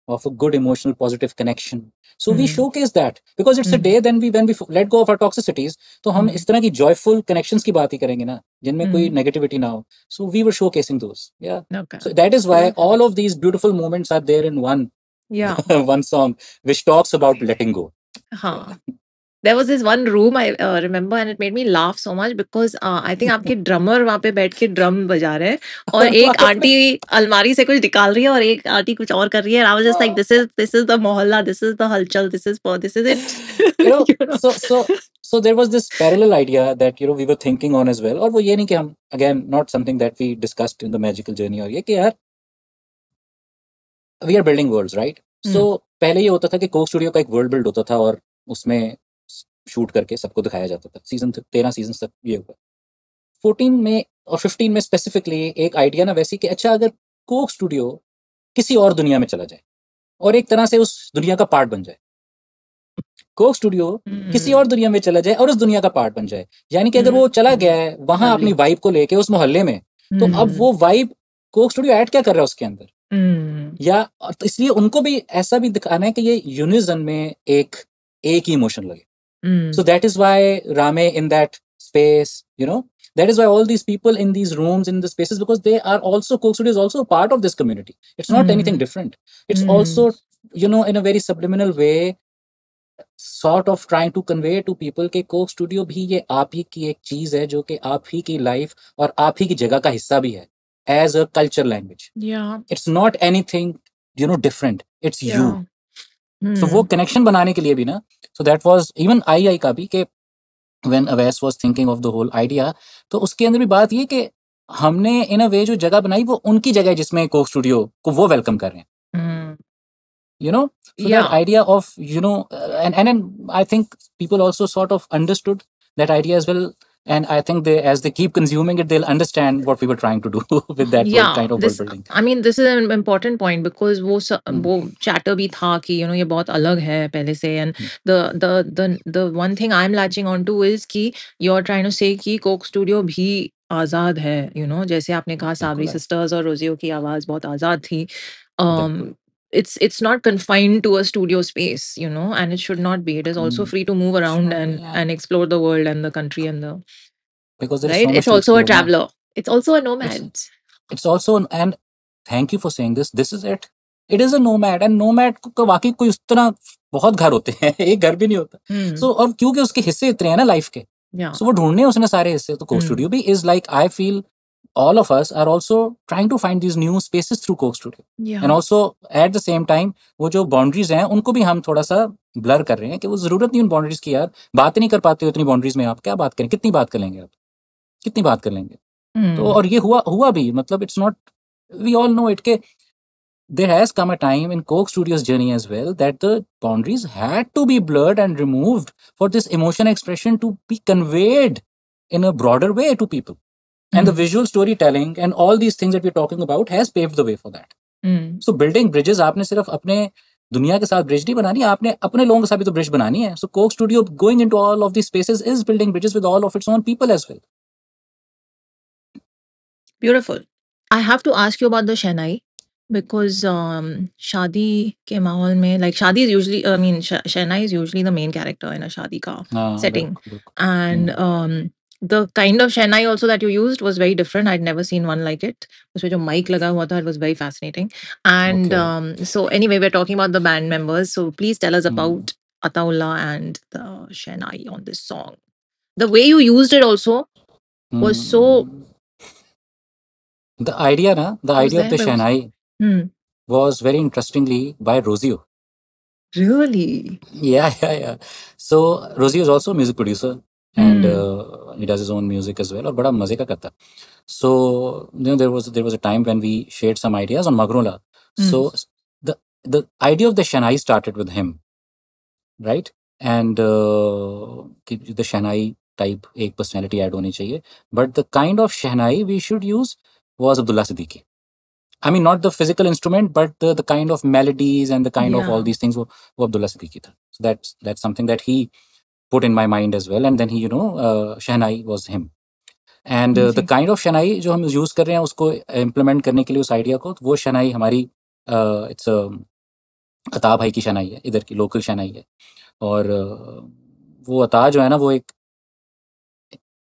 of a good emotional positive connection. So we showcase that because it's a day then when we let go of our toxicities, तो हम इस तरह की joyful connections की बात ही करेंगे ना, जिनमें कोई negativity ना हो. So we were showcasing those. Yeah. Okay. So that is why all of these beautiful moments are there in one one song which talks about letting go. There was this one room I remember, and it made me laugh so much because I think आपके drummer वहाँ पे बैठ के drum बजा रहे हैं, और एक आंटी अलमारी से कुछ निकाल रही है, और एक आंटी कुछ और कर रही है. I was just like, this is the mohalla, this is the halchal, this is it. You know? So there was this parallel idea that we were thinking on as well. और वो ये नहीं कि हम again not something that we discussed in the magical journey, और ये कि यार we are building worlds, right? So पहले ये होता था कि कोक स्टूडियो का एक वर्ल्ड बिल्ड होता था और उसमें शूट करके सबको दिखाया जाता था. 13 सीजन तक ये हुआ. 14 में और 15 में स्पेसिफिकली एक आइडिया ना वैसी कि अच्छा अगर कोक स्टूडियो किसी और दुनिया में चला जाए और एक तरह से उस दुनिया का पार्ट बन जाए, कोक स्टूडियो किसी और दुनिया में चला जाए और उस दुनिया का पार्ट बन जाए, यानी कि अगर वो चला गया है वहां अपनी वाइब को लेके उस मोहल्ले में, तो अब वो वाइब कोक स्टूडियो ऐड क्या कर रहा है उसके अंदर, या तो इसलिए उनको भी ऐसा भी दिखाना है कि ये यूनिजन में एक ही इमोशन लगे. So that is why Rame in that space, that is why all these people in these rooms, in the spaces, because they are also, Coke Studio is also a part of this community. It's not anything different. It's also, in a very subliminal way, sort of trying to convey to people कि Coke Studio भी ये आप ही की एक चीज है जो कि आप ही की लाइफ और आप ही की जगह का हिस्सा भी है, as a culture language. Yeah. It's not anything, different. It's you. So वो connection बनाने के लिए भी ना, so that was even I का भी कि when Awais was thinking of the whole idea, तो उसके अंदर भी बात ये कि हमने in a way जो जगह बनाई वो उनकी जगह है जिसमें कोक स्टूडियो को वो वेलकम कर रहे हैं. So that idea of and then I think people also sort of understood that idea as well. And I think as they keep consuming it, they'll understand what we were trying to do with that kind of world building. I mean, this is an important point because वो chatter भी था कि ये बहुत अलग है पहले से, and the one thing I'm latching on to is कि you're trying to say कि Coke Studio भी आजाद है, जैसे आपने कहा साबरी सिस्टर्स और रोजियो की आवाज बहुत आजाद थी. It's not confined to a studio space, and it should not be. It is also free to move around and explore the world and the country and the. Because there is right? so much it's also a traveler. It's also a nomad. It's also and thank you for saying this. This is it. It is a nomad, and nomad को वाकई कोई उस तरह बहुत घर होते हैं, एक घर भी नहीं होता. So और क्योंकि उसके हिस्से इतने हैं ना लाइफ के, so वो ढूंढने उसने सारे हिस्से. तो कोक स्टूडियो भी is like I feel all of us are also trying to find these new spaces through Coke Studio. Yeah. And also at the same time वो जो boundaries हैं उनको भी हम थोड़ा सा blur कर रहे हैं कि वो जरूरत नहीं उन boundaries की यार, बात नहीं कर पाते हो इतनी boundaries में, आप क्या बात करें, कितनी बात कर लेंगे आप, कितनी बात कर लेंगे. तो और ये हुआ भी, मतलब it's not, we all know it के there has come a time in Coke Studios journey as well that the boundaries had to be blurred and removed for this emotion expression to be conveyed in a broader way to people. And the visual storytelling and all these things that we're talking about has paved the way for that. So building bridges, आपने सिर्फ अपने दुनिया के साथ bridge नहीं बनानी, आपने अपने लोगों के साथ भी तो ब्रिज बनानी है. So Coke Studio going into all of these spaces is building bridges with all of its own people as well. Beautiful. I have to ask you about the Shehnai because शादी के माहौल में, like शादी is usually, I mean Shehnai is usually the main character in a शादी का setting, and the kind of Shehnai also that you used was very different. I'd never seen one like it. उसमें जो mic लगा हुआ था, it was very fascinating. And so anyway, we're talking about the band members. So please tell us about Ataullah and the Shehnai on this song. The way you used it also was so. The idea of the Shehnai was very interestingly by Rosio. Really? Yeah. So Rosio is also a music producer. And he does his own music as well, और बड़ा मजे का करता. So there was a time when we shared some ideas on Magrola. So the idea of the Shehnai started with him, right? And the Shehnai type एक personality add होनी चाहिए. But the kind of Shehnai we should use was Abdullah Siddiqui. I mean, not the physical instrument, but the kind of melodies and the kind of all these things वो Abdullah Siddiqui था. So that's something that he put in my mind as well. And then he, Shehnai was him. And the kind of Shehnai जो हम use कर रहे हैं उसको implement करने के लिए उस idea को, वो Shehnai हमारी it's अता भाई की Shehnai है, इधर की local Shehnai है. और वो अता जो है ना, वो एक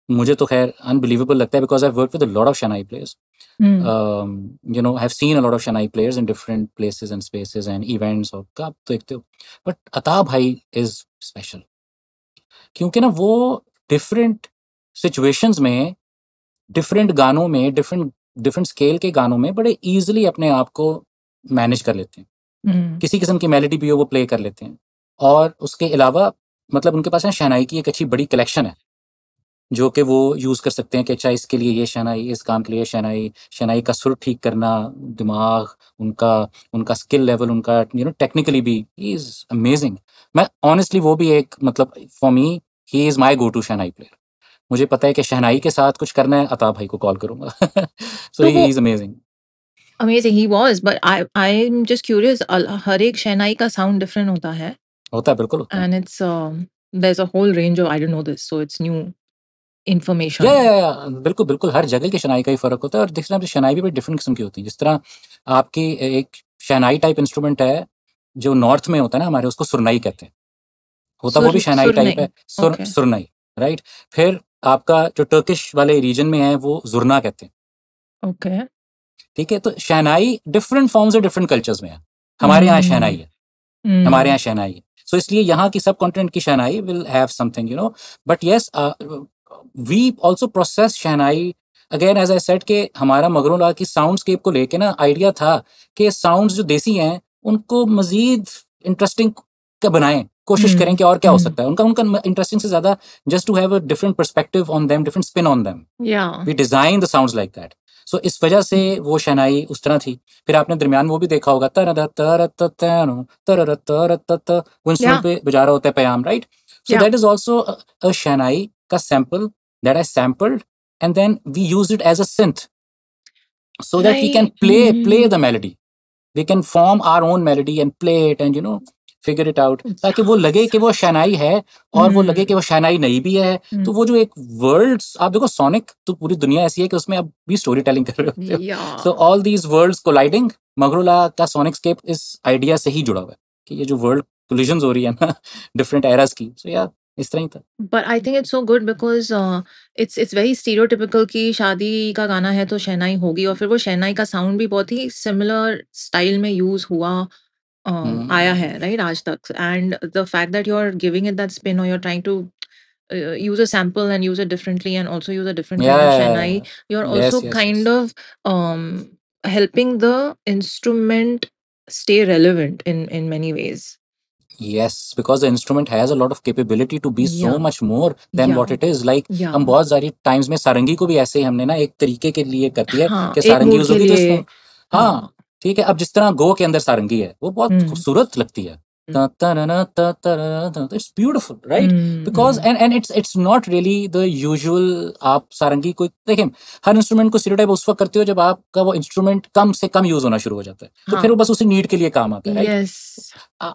मुझे तो खैर unbelievable लगता है because I've worked with a lot of Shehnai players. I've seen a lot of Shehnai players in different places and spaces and events और कब तो देखते हो. But अता भाई is special. क्योंकि ना वो डिफरेंट सिचुएशंस में, डिफरेंट गानों में, डिफरेंट स्केल के गानों में बड़े इजीली अपने आप को मैनेज कर लेते हैं. किसी किस्म की मेलोडी भी हो वो प्ले कर लेते हैं. और उसके अलावा मतलब उनके पास शहनाई की एक अच्छी बड़ी कलेक्शन है जो कि वो यूज़ कर सकते हैं कि अच्छा इसके लिए ये शहनाई, इस काम के लिए शहनाई का सुर ठीक करना, दिमाग, उनका स्किल लेवल, उनका टेक्निकली भी ही इज़ अमेजिंग. मैं ऑनेस्टली वो भी एक मतलब for me he is my go to shehnai player. मुझे पता है कि शहनाई के साथ कुछ करना है, अता भाई को कॉल करूंगा. So he is amazing. Amazing, he was, but I'm just curious. हर एक शहनाई का साउंड डिफरेंट होता है. होता है, बिल्कुल होता है. And it's there's a whole range of, I didn't know this, so it's new information. या बिल्कुल हर जगह के शहनाई का ही फर्क होता है. और जिस तरह से शहनाई भी बड़ी डिफरेंट किस्म की होती है. जिस तरह आपकी एक शहनाई टाइप इंस्ट्रूमेंट है जो नॉर्थ में होता है ना हमारे, उसको सुरनाई कहते हैं. होता वो भी शहनाई टाइप है, सुरनाई, राइट. फिर आपका जो टर्किश वाले रीजन में है वो जुरना कहते हैं. ओके, ठीक है. तो शहनाई डिफरेंट फॉर्म्स और डिफरेंट कल्चर्स में है. हमारे यहाँ शहनाई है, हमारे यहाँ शहनाई है. सो इसलिए यहाँ की सब कॉन्टिनेंट की shehnai will have something, but yes we also process shehnai. Again as I said कि हमारा मगरोला की साउंडस्केप को लेके ना आइडिया था कि साउंड्स जो देसी हैं उनको मजीद इंटरेस्टिंग बनाएं, कोशिश करें कि और क्या हो सकता है. उनका इंटरेस्टिंग से ज्यादा just to have a different perspective on them, different spin on them. We design the sounds like that. So इस वजह से वो शहनाई उस तरह थी. फिर आपने दरमियान वो भी देखा होगा वो इंस्ट्रूमेंट पे बजा रहा होता है Payam, right. So that is also a shehnai का sample that I sampled, and then we used it as a synth so that we can play the melody. We can form our own melody and play it and figure it out, ताकि वो लगे कि वो शहनाई है और वो लगे कि वो शहनाई नहीं भी है. तो वो जो एक वर्ड्स, आप देखो सोनिक तो पूरी दुनिया ऐसी है कि उसमें आप भी स्टोरी टेलिंग कर रहे होते हो. So all these words colliding, मगरोला का सोनिक स्केप इस आइडिया से ही जुड़ा हुआ है कि ये जो वर्ल्ड कोलिजन्स हो रही है ना डिफरेंट एरास की. सो यार इस तरह ही था. But I think it's so good because it's very stereotypical कि शादी का गाना है तो शहनाई होगी, और फिर वो शहनाई का साउंड भी बहुत ही सिमिलर स्टाइल में यूज हुआ आया है, राइट, आज तक. And the fact that you are giving it that spin, और you are trying to use a sample and use it differently, and also use a different Yeah, kind of yeah, yeah, shehnai, yeah. you're Yes, also yes, kind yes. of helping the instrument stay relevant in many ways. Yes, because the instrument has a lot of capability to be so Yeah. much more than what Yeah. it is. Like Yeah. हम बहुत सारी times में सारंगी को भी ऐसे ही हमने ना एक तरीके के लिए कर दिया है हाँ, कि एक सारंगी मूड यूज के होगी तो लिए। इसमें हाँ ठीक है। अब जिस तरह गो के अंदर सारंगी है वो बहुत खूबसूरत लगती है, it's beautiful right, because and it's not really the usual. आप सारंगी को देखें, हर इंस्ट्रूमेंट को स्टीरियोटाइप उस वक्त करते हो जब आपका वो इंस्ट्रूमेंट कम से कम यूज होना शुरू हो जाता है, तो फिर वो बस उसी नीड के लिए काम आता है, राइट।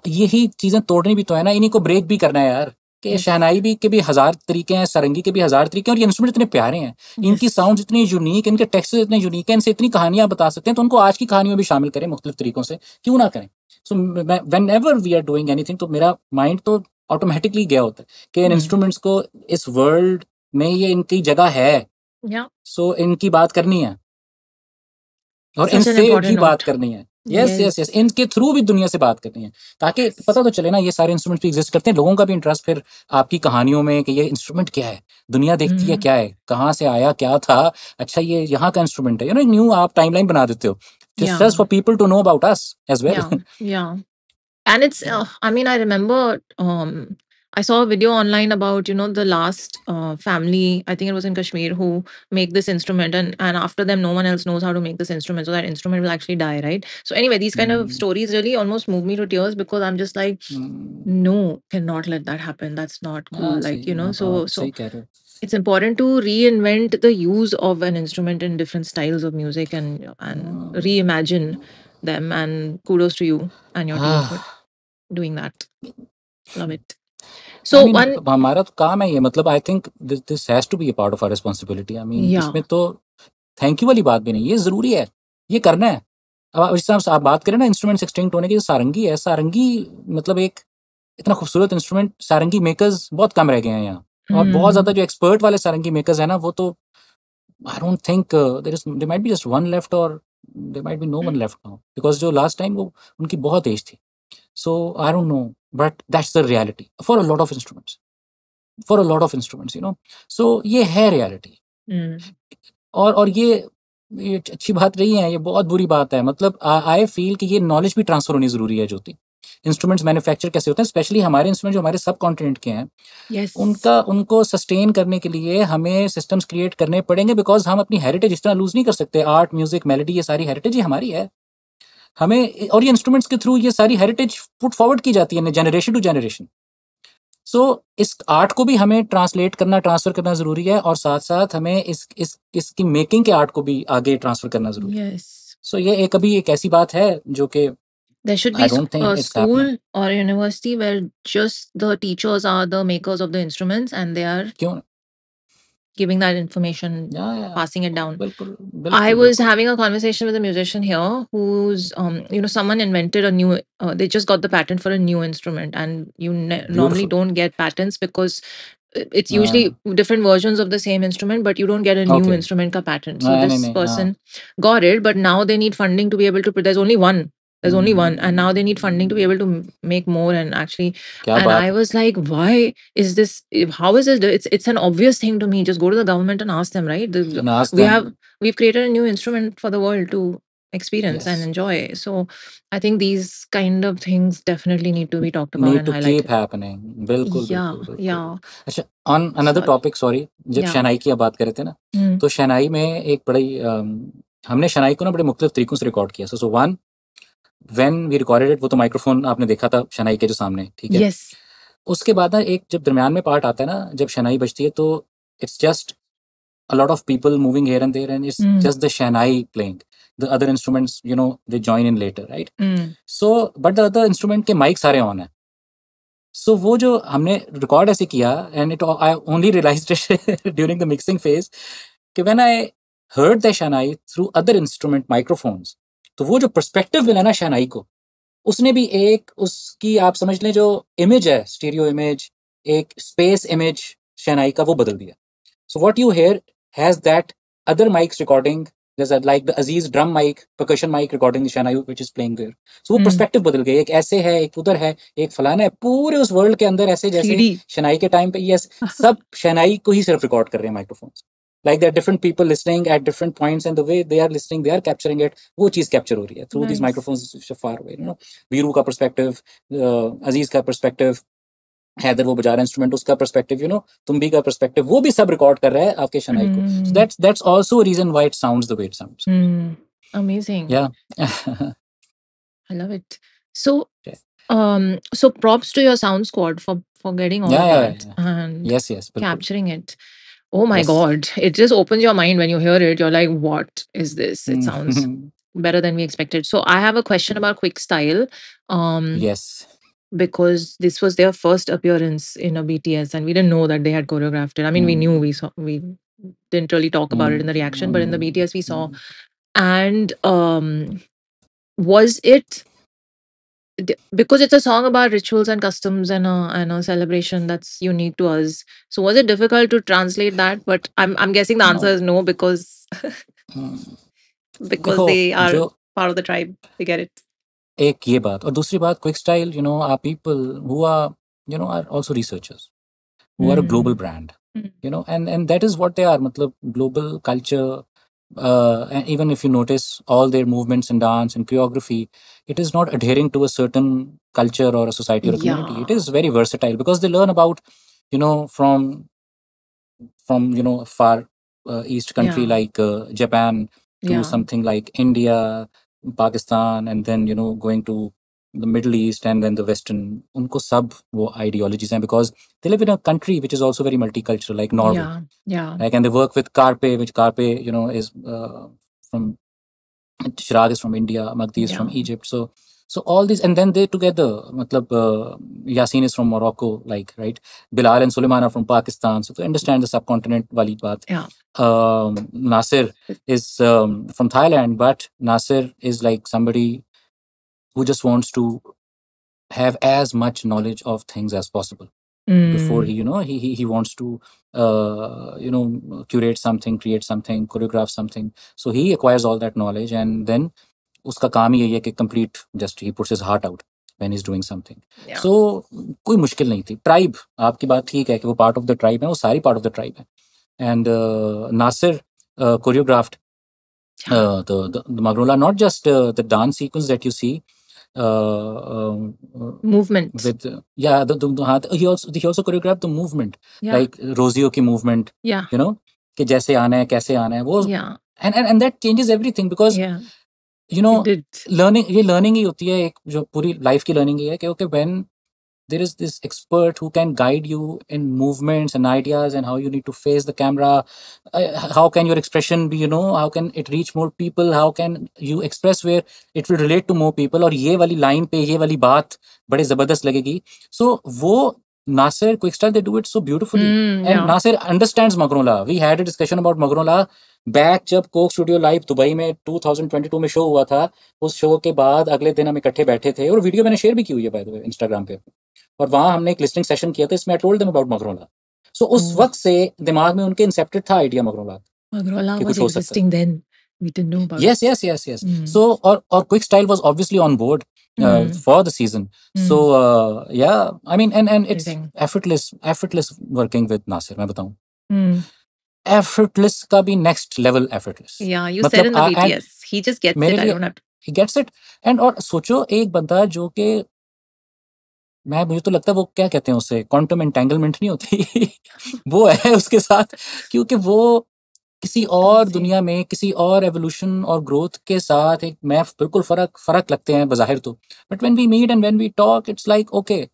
यही चीजें तोड़नी भी तो है ना, इन्हीं को ब्रेक भी करना है यार, कि शहनाई भी के भी 1000 तरीके हैं, सारंगी के भी 1000 तरीके हैं, और ये इंस्ट्रूमेंट इतने प्यारे हैं, इनकी साउंड इतनी यूनिक, इनके टेक्सचर इतने यूनिक हैं, इनसे इतनी कहानियां बता सकते हैं, तो उनको आज की कहानी में भी शामिल करें मुख्तलिफ तरीकों से, क्यों ना करें। So whenever we are doing anything, तो मेरा माइंड तो ऑटोमेटिकली गया होता है कि इन इंस्ट्रूमेंट्स को इस वर्ल्ड में ये इनकी जगह है, सो इनकी बात करनी है और इनसे भी बात करनी है। यस यस यस, इनके थ्रू भी दुनिया से बात करनी है, ताकि पता तो चले ना ये सारे इंस्ट्रूमेंट्स भी एग्जिस्ट करते हैं, लोगों का भी इंटरेस्ट फिर आपकी कहानियों में कि ये इंस्ट्रूमेंट क्या है, दुनिया देखती है क्या है, कहाँ से आया, क्या था, अच्छा ये यहाँ का इंस्ट्रूमेंट है, यू नो, एक न्यू आप टाइमलाइन बना देते हो just for people to know about us as well. Yeah. And it's I mean, I remember I saw a video online about, you know, the last family, I think it was in Kashmir, who make this instrument, and after them no one else knows how to make this instrument, so that instrument will actually die, right? So anyway, these kind of stories really almost move me to tears, because I'm just like, no, cannot let that happen, that's not cool. Like, you know, so it's important to reinvent the use of an instrument in different styles of music, and reimagine them, and kudos to you and your team for doing that. Love it. So I mean, हमारा तो काम है ये, मतलब I think this has to be a part of our responsibility. I mean, इसमें तो thank you वाली बात भी नहीं, ये जरूरी है, ये करना है। अब जिस तरह आप बात करें ना इंस्ट्रूमेंट एक्सटिंक्ट होने की, सारंगी है, सारंगी मतलब एक इतना खूबसूरत इंस्ट्रूमेंट, सारंगी मेकर्स बहुत कम रह गए हैं यहाँ, और बहुत ज्यादा जो एक्सपर्ट वाले सारंगी मेकर्स है ना, वो तो I don't think there might be just one left, और there might be no one left now, because जो लास्ट टाइम वो उनकी बहुत एज थी। So I don't know, but that's the reality for a lot of instruments, you know. So ये है reality. और ये अच्छी बात रही है, ये बहुत बुरी बात है, मतलब आई फील कि ये नॉलेज भी ट्रांसफर होनी जरूरी है। ज्योति, इंस्ट्रूमेंट्स मैन्युफैक्चर कैसे होते हैं, स्पेशली हमारे इंस्ट्रूमेंट जो हमारे सब कॉन्टिनेंट के हैं, उनको सस्टेन करने के लिए हमें सिस्टम्स क्रिएट करने पड़ेंगे, बिकॉज हम अपनी हेरिटेज इस तरह लूज नहीं कर सकते। आर्ट, म्यूजिक, मेलोडी, ये सारी हेरिटेज हमारी है, हमें, और ये इंस्ट्रूमेंट्स के थ्रू ये सारी हेरिटेज पुट फॉरवर्ड की जाती है जनरेशन टू जनरेशन। सो इस आर्ट को भी हमें ट्रांसलेट करना, ट्रांसफर करना जरूरी है, और साथ साथ हमें इसकी मेकिंग के आर्ट को भी आगे ट्रांसफर करना जरूरी है। सो ये एक ऐसी बात है जो कि there should be a school or a university where just the teachers are the makers of the instruments, and they are giving that information, passing it down. I was having a conversation with a musician here who's you know, someone invented a new they just got the patent for a new instrument, and you normally don't get patents, because it's usually different versions of the same instrument, but you don't get a new instrument ka patent. So this person got it, but now they need funding to be able to, there's only one, and now they need funding to be able to make more, and actually, and I was like, why is this, how is this, it's an obvious thing to me, just go to the government and ask them, right? We've created a new instrument for the world to experience and enjoy. So I think these kind of things definitely need to be talked about and highlighted. Keep happening. बिल्कुल। अच्छा, on another topic, sorry, जब शहनाई की बात कर रहे थे ना, तो शहनाई में एक बड़ी हमने शहनाई को ना बड़े मुख्तलिफ तरीकों से रिकॉर्ड किया। So one, when we recorded it, वो तो माइक्रोफोन आपने देखा था शहनाई के जो सामने, ठीक है। उसके बाद ना एक जब दरमियान में पार्ट आता है ना, जब शहनाई बजती है, तो it's just a lot of people moving here and there, and it's just the shehnai playing. The other instruments, you know, they join in later, right? So, but the other instrument के mic सारे on है। So वो जो हमने record ऐसे किया, and I only realized it during the mixing phase, कि when I heard the shehnai through other instrument microphones, तो वो जो perspective मिला ना shehnai को, उसने भी एक उसकी आप समझ लें जो image है, stereo image, एक space image shehnai का, वो बदल दिया। So what you hear has that other mics recording there's a, like the Aziz drum mic, percussion mic recording the Shanayu which is playing there. So वो Hmm. perspective बदल गई, एक ऐसे है, एक उधर है, एक फलाना है, पूरे उस वर्ल्ड के अंदर ऐसे जैसे 3D. शनाई के टाइम पे यस सब शनाई को ही सिर्फ रिकॉर्ड कर रहे हैं microphones. Like there are different people listening at different points, and the way they are listening, they are capturing it. वो चीज capture हो रही है through these Nice. microphones which are far away. You know, Veeru का perspective, अजीज का perspective, Haider वो बजा रहा है इंस्ट्रूमेंट, उसका पर्सपेक्टिव, यू नो, तुम्बी का पर्सपेक्टिव, वो भी सब रिकॉर्ड कर रहा है आपके शनाई को. So that's also a reason why it sounds the way it sounds. Amazing. Yeah. I love it. So, Yeah. so props to your sound squad for getting all of Yeah, that and Yes, बिल्कुल. capturing it. Oh my Yes. God. It just opens your mind when you hear it. You're like, what is this? It sounds better than we expected. So I have a question about Quick Style. Yes. Because this was their first appearance in a BTS and we didn't know that they had choreographed it. I mean, we knew, we didn't really talk about it in the reaction, but in the BTS we saw. And was it because it's a song about rituals and customs and a celebration that's unique to us? So was it difficult to translate that? But I'm guessing the answer No. is no, because देखो, they are जो part of the tribe. They get it. एक ये बात, और दूसरी बात, quick style, you know, are people who are, you know, are also researchers who are a global brand, you know, and that is what they are, matlab global culture. And even if you notice all their movements in dance and choreography, it is not adhering to a certain culture or a society or a community. It is very versatile because they learn about, you know, from you know, far east country like Japan to something like India, Pakistan, and then, you know, going to the Middle East and then the Western. Unko sab wo ideologies hain because they live in a country which is also very multicultural, like Norway. Like, and they work with Carpe, which Carpe, you know, is from Chirag is from India, Magdi is from Egypt. So all these, and then they together, matlab, Yasin is from Morocco, like, right? Bilal and Suleiman are from Pakistan. So to understand the subcontinent wali baat. Nasir is from Thailand, but Nasir is like somebody who just wants to have as much knowledge of things as possible before he, you know, he wants to you know, curate something, create something, choreograph something. So he acquires all that knowledge, and then उसका काम ही यही है कि complete, just he puts his heart out when he's doing something. So कोई मुश्किल नहीं थी. Tribe, आपकी बात ठीक है कि वो part of the tribe है, वो सारी part of the tribe है. And Nasir choreographed the Magrola, not just the dance sequence that you see, movement with he also choreographed the movement, like Rosio ki movement, you know, कि जैसे आना है, कैसे आना है, वो, and that changes everything because you know, learning, ये learning ही होती है, एक जो पूरी life की learning ही है कि okay, when there is this expert who can guide you in movements and ideas and how you need to face the camera, how can your expression be, you know, how can it reach more people, how can you express where it will relate to more people, और ये वाली line पे ये वाली बात बड़े जबरदस्त लगेगी. So वो Nasir, Quick Style, they do it so beautifully. And Nasir understands Magrola. We had a discussion about Magrola back जब कोक स्टूडियो लाइव दुबई में 2022 में शो हुआ था. उस शो के बाद अगले दिन हम इकट्ठे बैठे थे, और वीडियो मैंने शेयर भी की हुई है बाय द वे इंस्टाग्राम पे, और वहां हमने एक लिस्टिंग सेशन किया था. इसमें आई टोल्ड देम अबाउट मगरोला. सो उस वक्त से दिमाग में उनके इंसेप्टेड था idea मगरोला was existing then. We didn't know about yes. So or Quick Style was obviously on board for the season. So yeah, I mean, and it's effortless working with Nasir, मैं बताऊं. Effortless का भी next level effortless. Yeah, you said in the BTS. He just gets it. I don't have to. He gets it. And और सोचो एक बंदा जो कि मुझे तो लगता है वो क्या कहते हैं उसे, क्वांटम एंटेंगलमेंट नहीं होती वो है उसके साथ, क्योंकि वो किसी और दुनिया में, किसी और एवोल्यूशन और ग्रोथ के साथ एक मैं बिल्कुल फर्क लगते हैं बज़ाहिर तो, but when we meet and when we talk, it's like okay,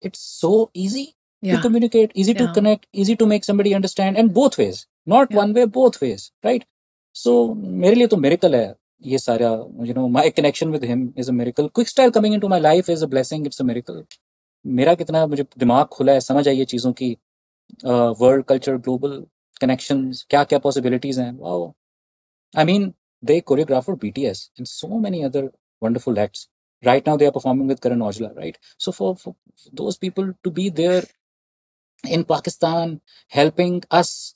it's so easy to communicate, easy to connect, easy to make somebody understand, and both ways, not one way, both ways, right? So मेरे लिए तो miracle है ये सारा, you know, my connection with him is a miracle. Quick Style coming into my life is a blessing, it's a miracle. मेरा कितना मुझे दिमाग खुला है, समझ आई है चीज़ों की, वर्ल्ड कल्चर, ग्लोबल कनेक्शंस, क्या क्या पॉसिबिलिटीज हैं. Wow, I mean they choreograph for BTS and so many other wonderful acts. Right now they are performing with Karan Aujla, right? So for those people to be there in Pakistan helping us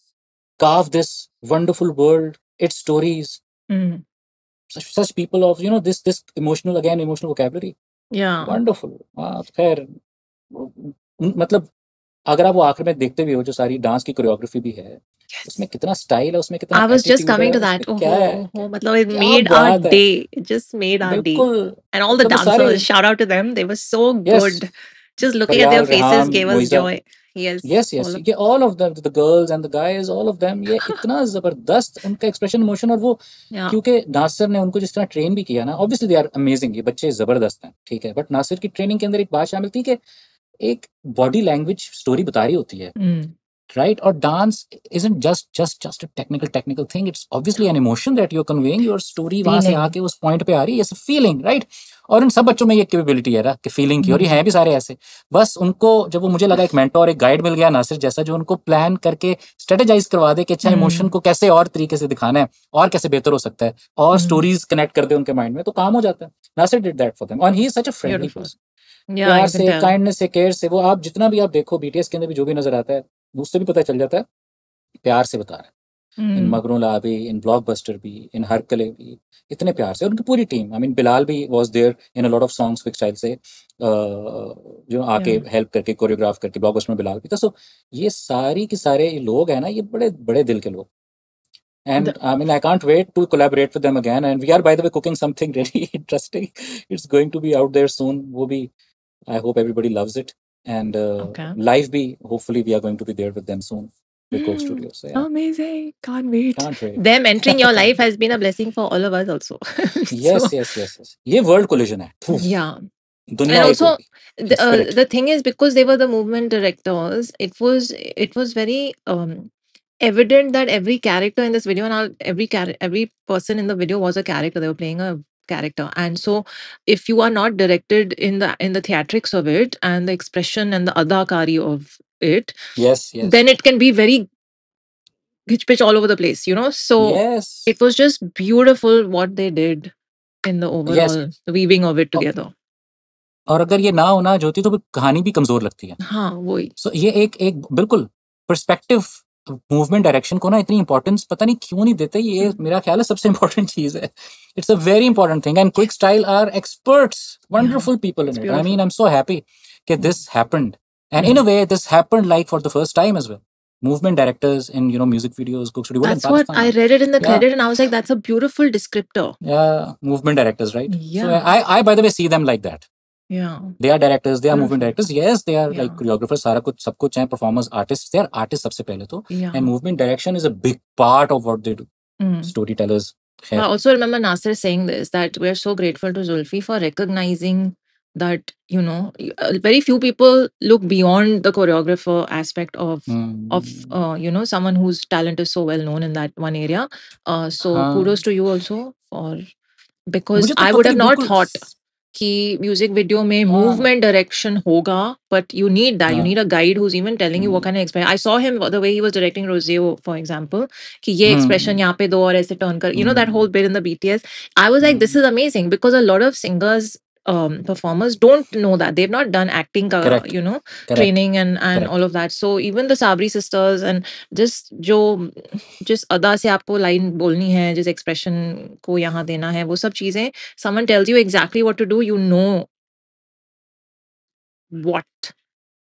carve this wonderful world, its stories, such people of this emotional vocabulary. Yeah. Wonderful. खैर मतलब अगर आप वो आखिर में देखते भी हो जो सारी डांस की कोरियोग्राफी भी है उसमें कितना स्टाइल है उसमें कितना I was just attitude coming है to that. उसमें Oh, क्या है मतलब it क्या made our बात है day. It just made our day. बिल्कुल And all the मतलब वो सारे dancers, shout out to them. They were so yes good. Just looking at their Fariyal faces Rehan gave us मोइजा joy. Yes, yes yes all of ये all of the girls and the guys all of them ये इतना जबरदस्त उनका expression emotion और वो yeah. क्योंकि नासिर ने उनको जिस तरह ट्रेन भी किया ना ऑब्वियसली दे आर अमेजिंग ये बच्चे जबरदस्त हैं ठीक है बट नासिर की ट्रेनिंग के अंदर एक बात शामिल थी कि एक बॉडी लैंग्वेज स्टोरी बता रही होती है right or dance isn't just a technical thing it's obviously an emotion that you're conveying your story वहां से आके उस पॉइंट पे आ रही है it's a feeling right और इन सब बच्चों में ये कैपेबिलिटी है ना कि फीलिंग की और ये हैं भी सारे ऐसे बस उनको जब वो मुझे लगा एक मेंटोर एक गाइड मिल गया नासिर जैसा जो उनको प्लान करके स्ट्रेटेजाइज करवा दे कि अच्छा इमोशन को कैसे और तरीके से दिखाना है और कैसे बेहतर हो सकता है और स्टोरीज कनेक्ट कर दे उनके माइंड में तो काम हो जाता है Nasir did that for them and he is such a friendly person प्यार से काइंडनेस से केयर से वो आप जितना भी आप देखो बीटीएस के अंदर भी जो भी नजर आता है उससे भी पता चल जाता है प्यार से बता रहा है इन मगरों ला भी इन ब्लॉकबस्टर भी इन हरकले भी इतने प्यार से और उनकी पूरी टीम आई मीन बिलाल भी was there in a lot of songs quick style से जो आके हेल्प करके कोरियोग्राफ करके ब्लॉकबस्टर में बिलाल भी था सो ये सारी के सारे लोग हैं ना ये बड़े बड़े दिल के लोग and I mean I can't wait to collaborate with them again and we are by the way cooking something really interesting it's going to be out there soon wo bhi I hope everybody loves it and live bhi hopefully we are going to be there with them soon with Coke Studios so yeah amazing can't wait can't wait them entering your life has been a blessing for all of us also yes ये world collision है yeah दुनिया and एक also होगी the thing is because they were the movement directors it was very evident that every character in this video and every person in the video was a character they were playing a character and so if you are not directed in the theatrics of it and the expression and the adakari of it yes then it can be very hitch pitch all over the place so it was just beautiful what they did in the overall weaving of it together और अगर ये ना होना ज्योति तो फिर कहानी भी कमजोर लगती है हाँ वही सो ये एक बिल्कुल पर्सपेक्टिव मूवमेंट डायरेक्शन को ना इतनी इंपॉर्टेंस पता नहीं क्यों नहीं देते ये मेरा ख्याल है सबसे इंपॉर्टेंट चीज है it's a very important thing and quick style are experts wonderful people in it I mean I am so happy कि this happened and in a way this happened like for the first time as well movement directors in music videos Coke Studio that's what I read it in the credit and I was like that's a beautiful descriptor movement directors right yeah so I by the way see them like that yeah they are directors they are movement directors yes they are like choreographers सारा कुछ सब कुछ हैं performers artists they are artists सबसे पहले तो and movement direction is a big part of what they do storytellers I also remember Nasir saying this that we are so grateful to Zulfi for recognizing that very few people look beyond the choreographer aspect of someone whose talent is so well known in that one area so kudos to you also for because I would have not thought कि music video में movement direction होगा but you need that you need a guide who is even telling you what can express I saw him the way he was directing रोजियो for example कि ये expression यहाँ पे दो और ऐसे टर्न कर that whole bit in the BTS I was like this is amazing because a lot of singers performers don't know that they've not done acting training and all of that so even the Sabri sisters and जिस अदा से आपको line बोलनी है जिस expression को यहाँ देना है वो सब चीजें someone tells you exactly what to do you know what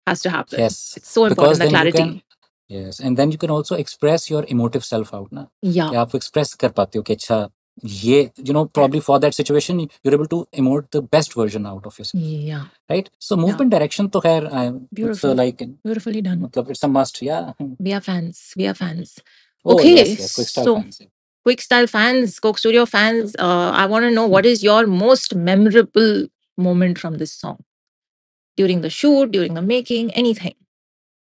has to happen it's so important the clarity yes and then you can also express your emotive self out na yeah कि आप express कर पाते हो कि अच्छा ये probably for that situation you're able to emote the best version out of yourself yeah right so movement direction तो खैर beautiful like beautifully done मतलब it's a must yeah we are fans okay yes quick style fans quick style fans Coke Studio fans I want to know what is your most memorable moment from this song during the shoot during the making anything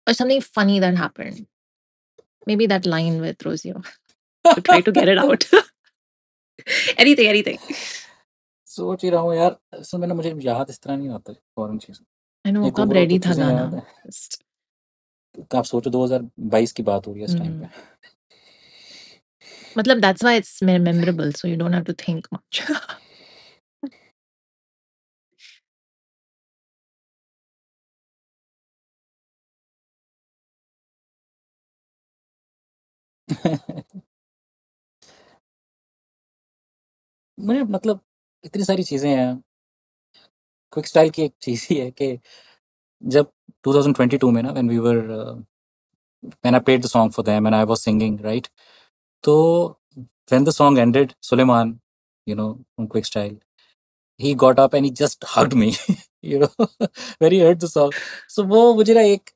or something funny that happened maybe that line with Rosio to try to get it out anything सोच ही रहा हूँ यार असल में ना मुझे याद इस तरह नहीं आता फॉरेन चीज I know कब रेडी था गाना आप सोचो 2022 की बात हो रही है इस टाइम पे मतलब that's why it's memorable so you don't have to think much मुझे मतलब इतनी सारी चीज़ें हैं। क्विक स्टाइल की एक चीज़ ही है कि जब 2022 में ना when I played the song for them and I was singing, right? तो when the song ended, Suleiman, from Quick Style, he got up and he just hugged me, when he heard the song. So वो मुझे ना एक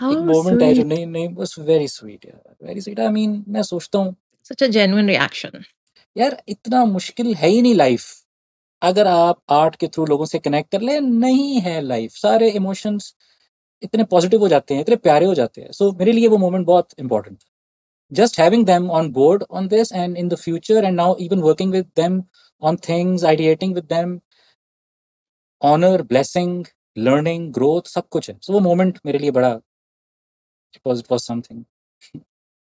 How moment है जो sweet. नहीं was very sweet, यार, very sweet. I mean, मैं सोचता हूँ Such a genuine reaction. यार इतना मुश्किल है ही नहीं लाइफ, अगर आप आर्ट के थ्रू लोगों से कनेक्ट कर ले। नहीं है लाइफ, सारे इमोशंस इतने पॉजिटिव हो जाते हैं, इतने प्यारे हो जाते हैं। सो मेरे लिए वो मोमेंट बहुत इंपॉर्टेंट था, just having them on board on this and in the future and now even working with them on things, ideating with them, honor, blessing, learning, growth, सब कुछ है। So वो moment मेरे लिए बड़ा, it was something.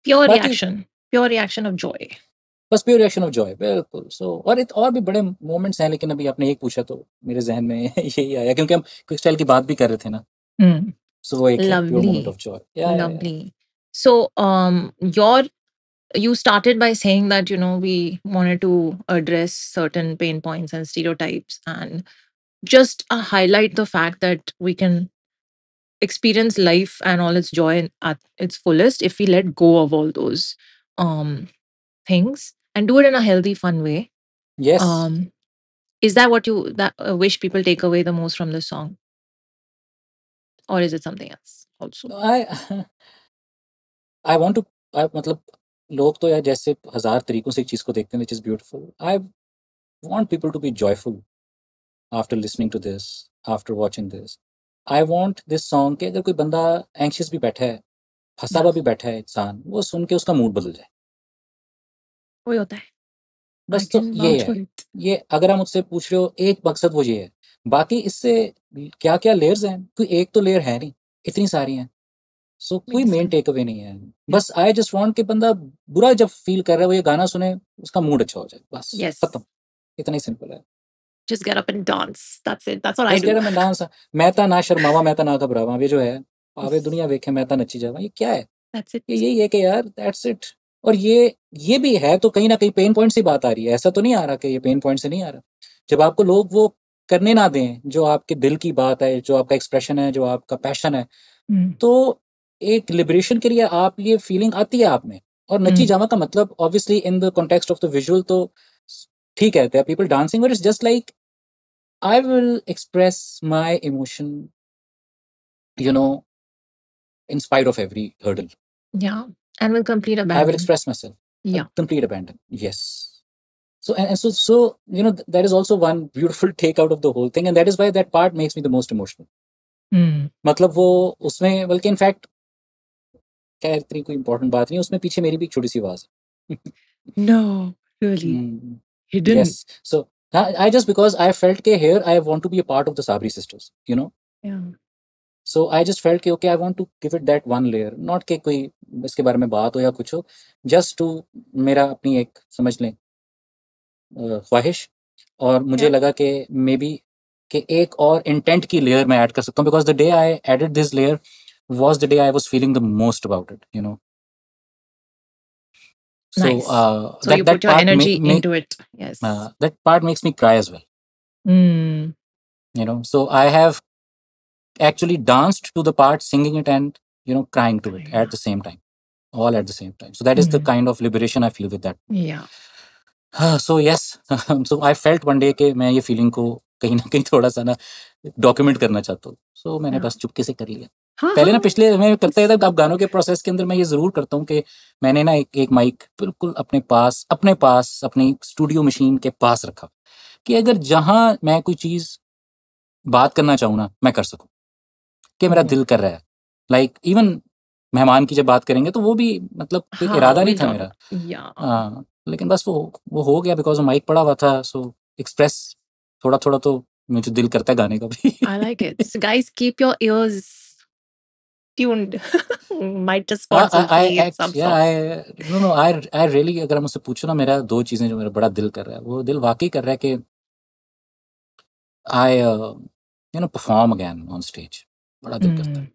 Pure बाकी reaction. Pure reaction of joy. बस pure reaction of Joy, बिल्कुल। सो और भी बड़े मोमेंट्स हैं, लेकिन अभी आपने एक पूछा तो मेरे जहन में यही आया, क्योंकि हम क्विक स्टाइल की बात भी कर रहे थे ना। Mm. सो वो एक है pure moment Lovely. Of Joy. Lovely. So, you started by saying that, we wanted to address certain pain points and stereotypes and just highlight the fact that we can experience life and all its joy at its fullest if we let go of all those um, things and do it in a healthy, fun way. Yes, Is that what you wish people take away the most from this song, or is it something else also? I want to, मतलब लोग तो यार जैसे हजार तरीकों से एक चीज को देखते हैं, which is beautiful. I want people to be joyful after listening to this, after watching this. I want this song कि अगर कोई बंदा एंग्शियस भी बैठा है, फंसा हुआ भी बैठा है इंसान, वो सुन के उसका मूड बदल जाए। वही होता है। I बस तो can ये vouch है, for it. ये अगर आप मुझसे पूछ रहे हो एक मकसद, वो ये है। बाकी इससे क्या क्या लेयर्स हैं, कोई एक तो लेयर है नहीं, इतनी सारी हैं। सो कोई Makes main sense. Take away नहीं है। बस आई जस्ट वांट कि बंदा बुरा जब फील कर रहा है, वो ये गाना सुने, उसका मूड अच्छा हो जाए, बस Yes. खत्म। इतना ही सिंपल है। Just get up and dance. That's it. That's what I just do. Get up and dance. मैं ता ना शर्मावा, मैं ता ना घबरावा, ये जो है आवे दुनिया देखे मैं ता नच्ची जावा, ये क्या है? That's it. ये यही है कि यार दैट्स इट। और ये भी है तो कहीं ना कहीं पेन पॉइंट से बात आ रही है, ऐसा तो नहीं आ रहा कि ये पेन पॉइंट से नहीं आ रहा। जब आपको लोग वो करने ना दें जो आपके दिल की बात है, जो आपका एक्सप्रेशन है, जो आपका पैशन है, तो एक लिबरेशन के लिए आप ये फीलिंग आती है आप में। और नच्ची जावा का मतलब obviously in the context of the visual तो ठीक है, people dancing, but it's just like I will express my emotion, in spite of every hurdle. Yeah. And with complete I will abandon. express myself. Yeah. Complete abandon. Yes. So that is also one beautiful take out of the whole thing, and that is why that part makes me the most emotional. मतलब वो उसमें, बल्कि in fact क्या इतनी कोई important बात नहीं, उसमें पीछे मेरी भी एक छोटी सी आवाज है। No, really. Hidden. Yes. So I just, because I felt कि here I want to be a part of the Sabri sisters, Yeah. So I just felt कि okay, I want to give it that one layer, not कि कोई इसके बारे में बात हो या कुछ हो, just to मेरा अपनी एक समझ लें ख्वाहिश। और मुझे Yeah. लगा कि मे बी कि एक और इंटेंट की लेयर मैं ऐड कर सकता हूँ, because the day I added this layer was the day I was feeling the most about it. So Nice. So that you that put your part energy into it. Yes. that part makes me cry as well. So I have actually danced to the part, singing it and crying to it at the same time, all at the same time. So that is the kind of liberation I feel with that. Yeah. So yes, so I felt one day कि मैं ये feeling को कहीं ना कहीं थोड़ा सा ना डॉक्यूमेंट करना चाहता हूँ। So मैंने बस चुपके से कर लिया। पहले ना पिछले मैं करता था, अब गानों के प्रोसेस के अंदर मैं ये जरूर करता हूँ कि मैंने ना एक माइक बिल्कुल अपने पास अपनी स्टूडियो मशीन के पास रखा, कि अगर जहां मैं कोई चीज बात करना चाहूँ ना, मैं कर सकूं, कि मेरा दिल कर रहा है। लाइक इवन मेहमान की जब बात करेंगे तो वो भी मतलब कोई इरादा नहीं था मेरा, लेकिन बस वो हो गया बिकॉज माइक पड़ा हुआ था। सो एक्सप्रेस थोड़ा थोड़ा तो मुझे दिल करता है गाने का भी। I like it. So guys, keep your ears tuned. Might just spot some songs. I really, अगर मुझसे पूछो ना, मेरा दो चीजें जो मेरा बड़ा दिल कर रहा है, वो दिल वाकई कर रहा है कि I perform again on stage. बड़ा दिल करता है।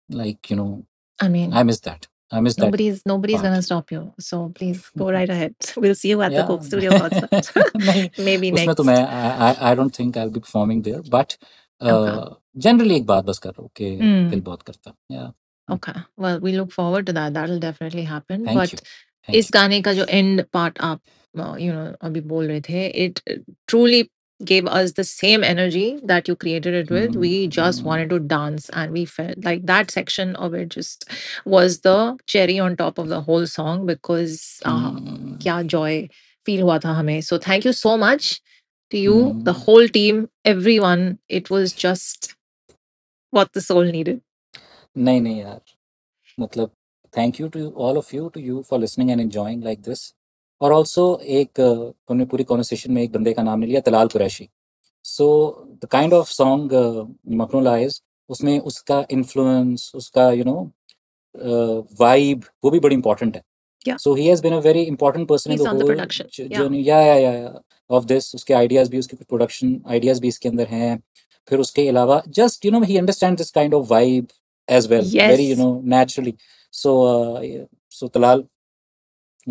Like I miss that. I miss that Nobody's part. gonna stop you. So please go right ahead. We'll see you at the Yeah. Coke Studio concert. नहीं Maybe उसमें तो next. मैं I don't think I'll be performing there, but Okay. generally एक बात बस कर रहा हूँ कि Hmm. दिल बहुत करता. Yeah. Okay. Well, we look forward to that. That'll definitely happen. Thank But you. Thank इस गाने का जो end part आप अभी बोल रहे थे, it truly gave us the same energy that you created it with. We just wanted to dance, and we felt like that section of it just was the cherry on top of the whole song, because क्या joy feel हुआ था हमें. So thank you so much to you, the whole team, everyone. It was just what the soul needed. नहीं यार, मतलब thank you to all of you, to you for listening and enjoying like this. और also एक हमने पूरी conversation में एक बंदे का नाम ले लिया, Talal Qureshi. So the kind of song मखनूल आइज़, उसमें उसका influence, उसका vibe, वो भी बड़ी important है. Yeah. So he has been a very important person He's in the on the whole production. journey. Yeah. Of this, उसके ideas भी, उसके production ideas भी इसके अंदर हैं. फिर उसके अलावा just he understands this kind of vibe as well. Yes. Very naturally. So Talal,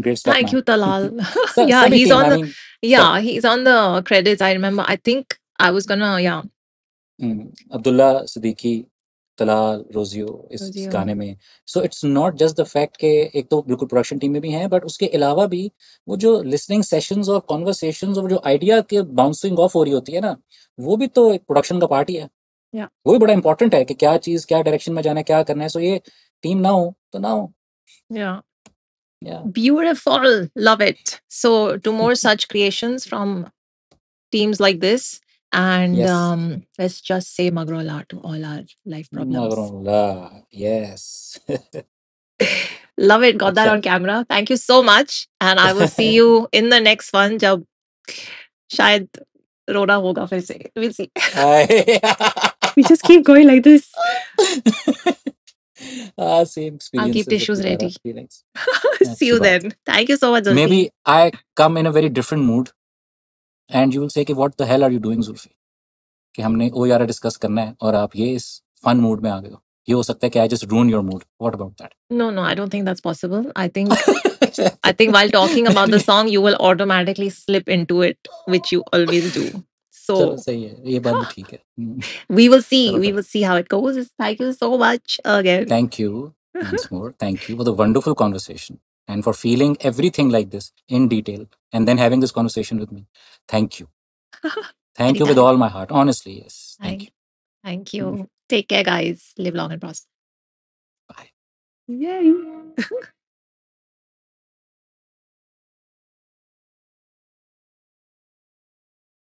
great stuff. Thank man. you, Talal. Sa- Yeah, sabhi he's team, on I the mean, yeah, he's on the credits. I remember. I think I was gonna Abdullah Siddiqui, Talal, रोजियो इस रोजियो। गाने में. So it's not just the fact कि एक तो बिल्कुल production team में भी हैं, बट उसके अलावा भी वो जो लिसनिंग सेशंस और कॉन्वर्सेशंस और जो आइडिया के बाउंसिंग ऑफ हो रही होती है ना, वो भी तो एक प्रोडक्शन का पार्ट ही है. Yeah. वो भी बड़ा इंपॉर्टेंट है कि क्या चीज़ क्या डायरेक्शन में जाना है, क्या करना है. सो ये टीम ना हो तो ना हो. Yeah. Yeah. Beautiful. Love it. So to more such creations from teams like this. And Yes. Let's just say Magrola to all our life problems. Magrola, yes. Love it. Got that अच्छा. on camera. Thank you so much. And I will see you in the next one. जब शायद रोना होगा फिर से. We'll see. We just keep going like this. Same experience. I'll keep tissues ready. Feelings. See you then. Thank you so much, Zulfi. Maybe I come in a very different mood and you will say कि what the hell are you doing, Zulfi? कि हमने OER discuss करना है और आप ये इस fun mood में आ गए हो. ये हो सकता है कि I just ruin your mood. What about that? No, I don't think that's possible. I think while talking about the song, you will automatically slip into it, which you always do. So चलो सही है, ये बात भी ठीक है. we will see how it goes. Thank you so much again. Thank you once more. Thank you for the wonderful conversation and for feeling everything like this in detail and then having this conversation with me. Thank you. Thank you with all my heart. Honestly, yes. Thank you. Thank you. Take care, guys. Live long and prosper. Bye. Yay.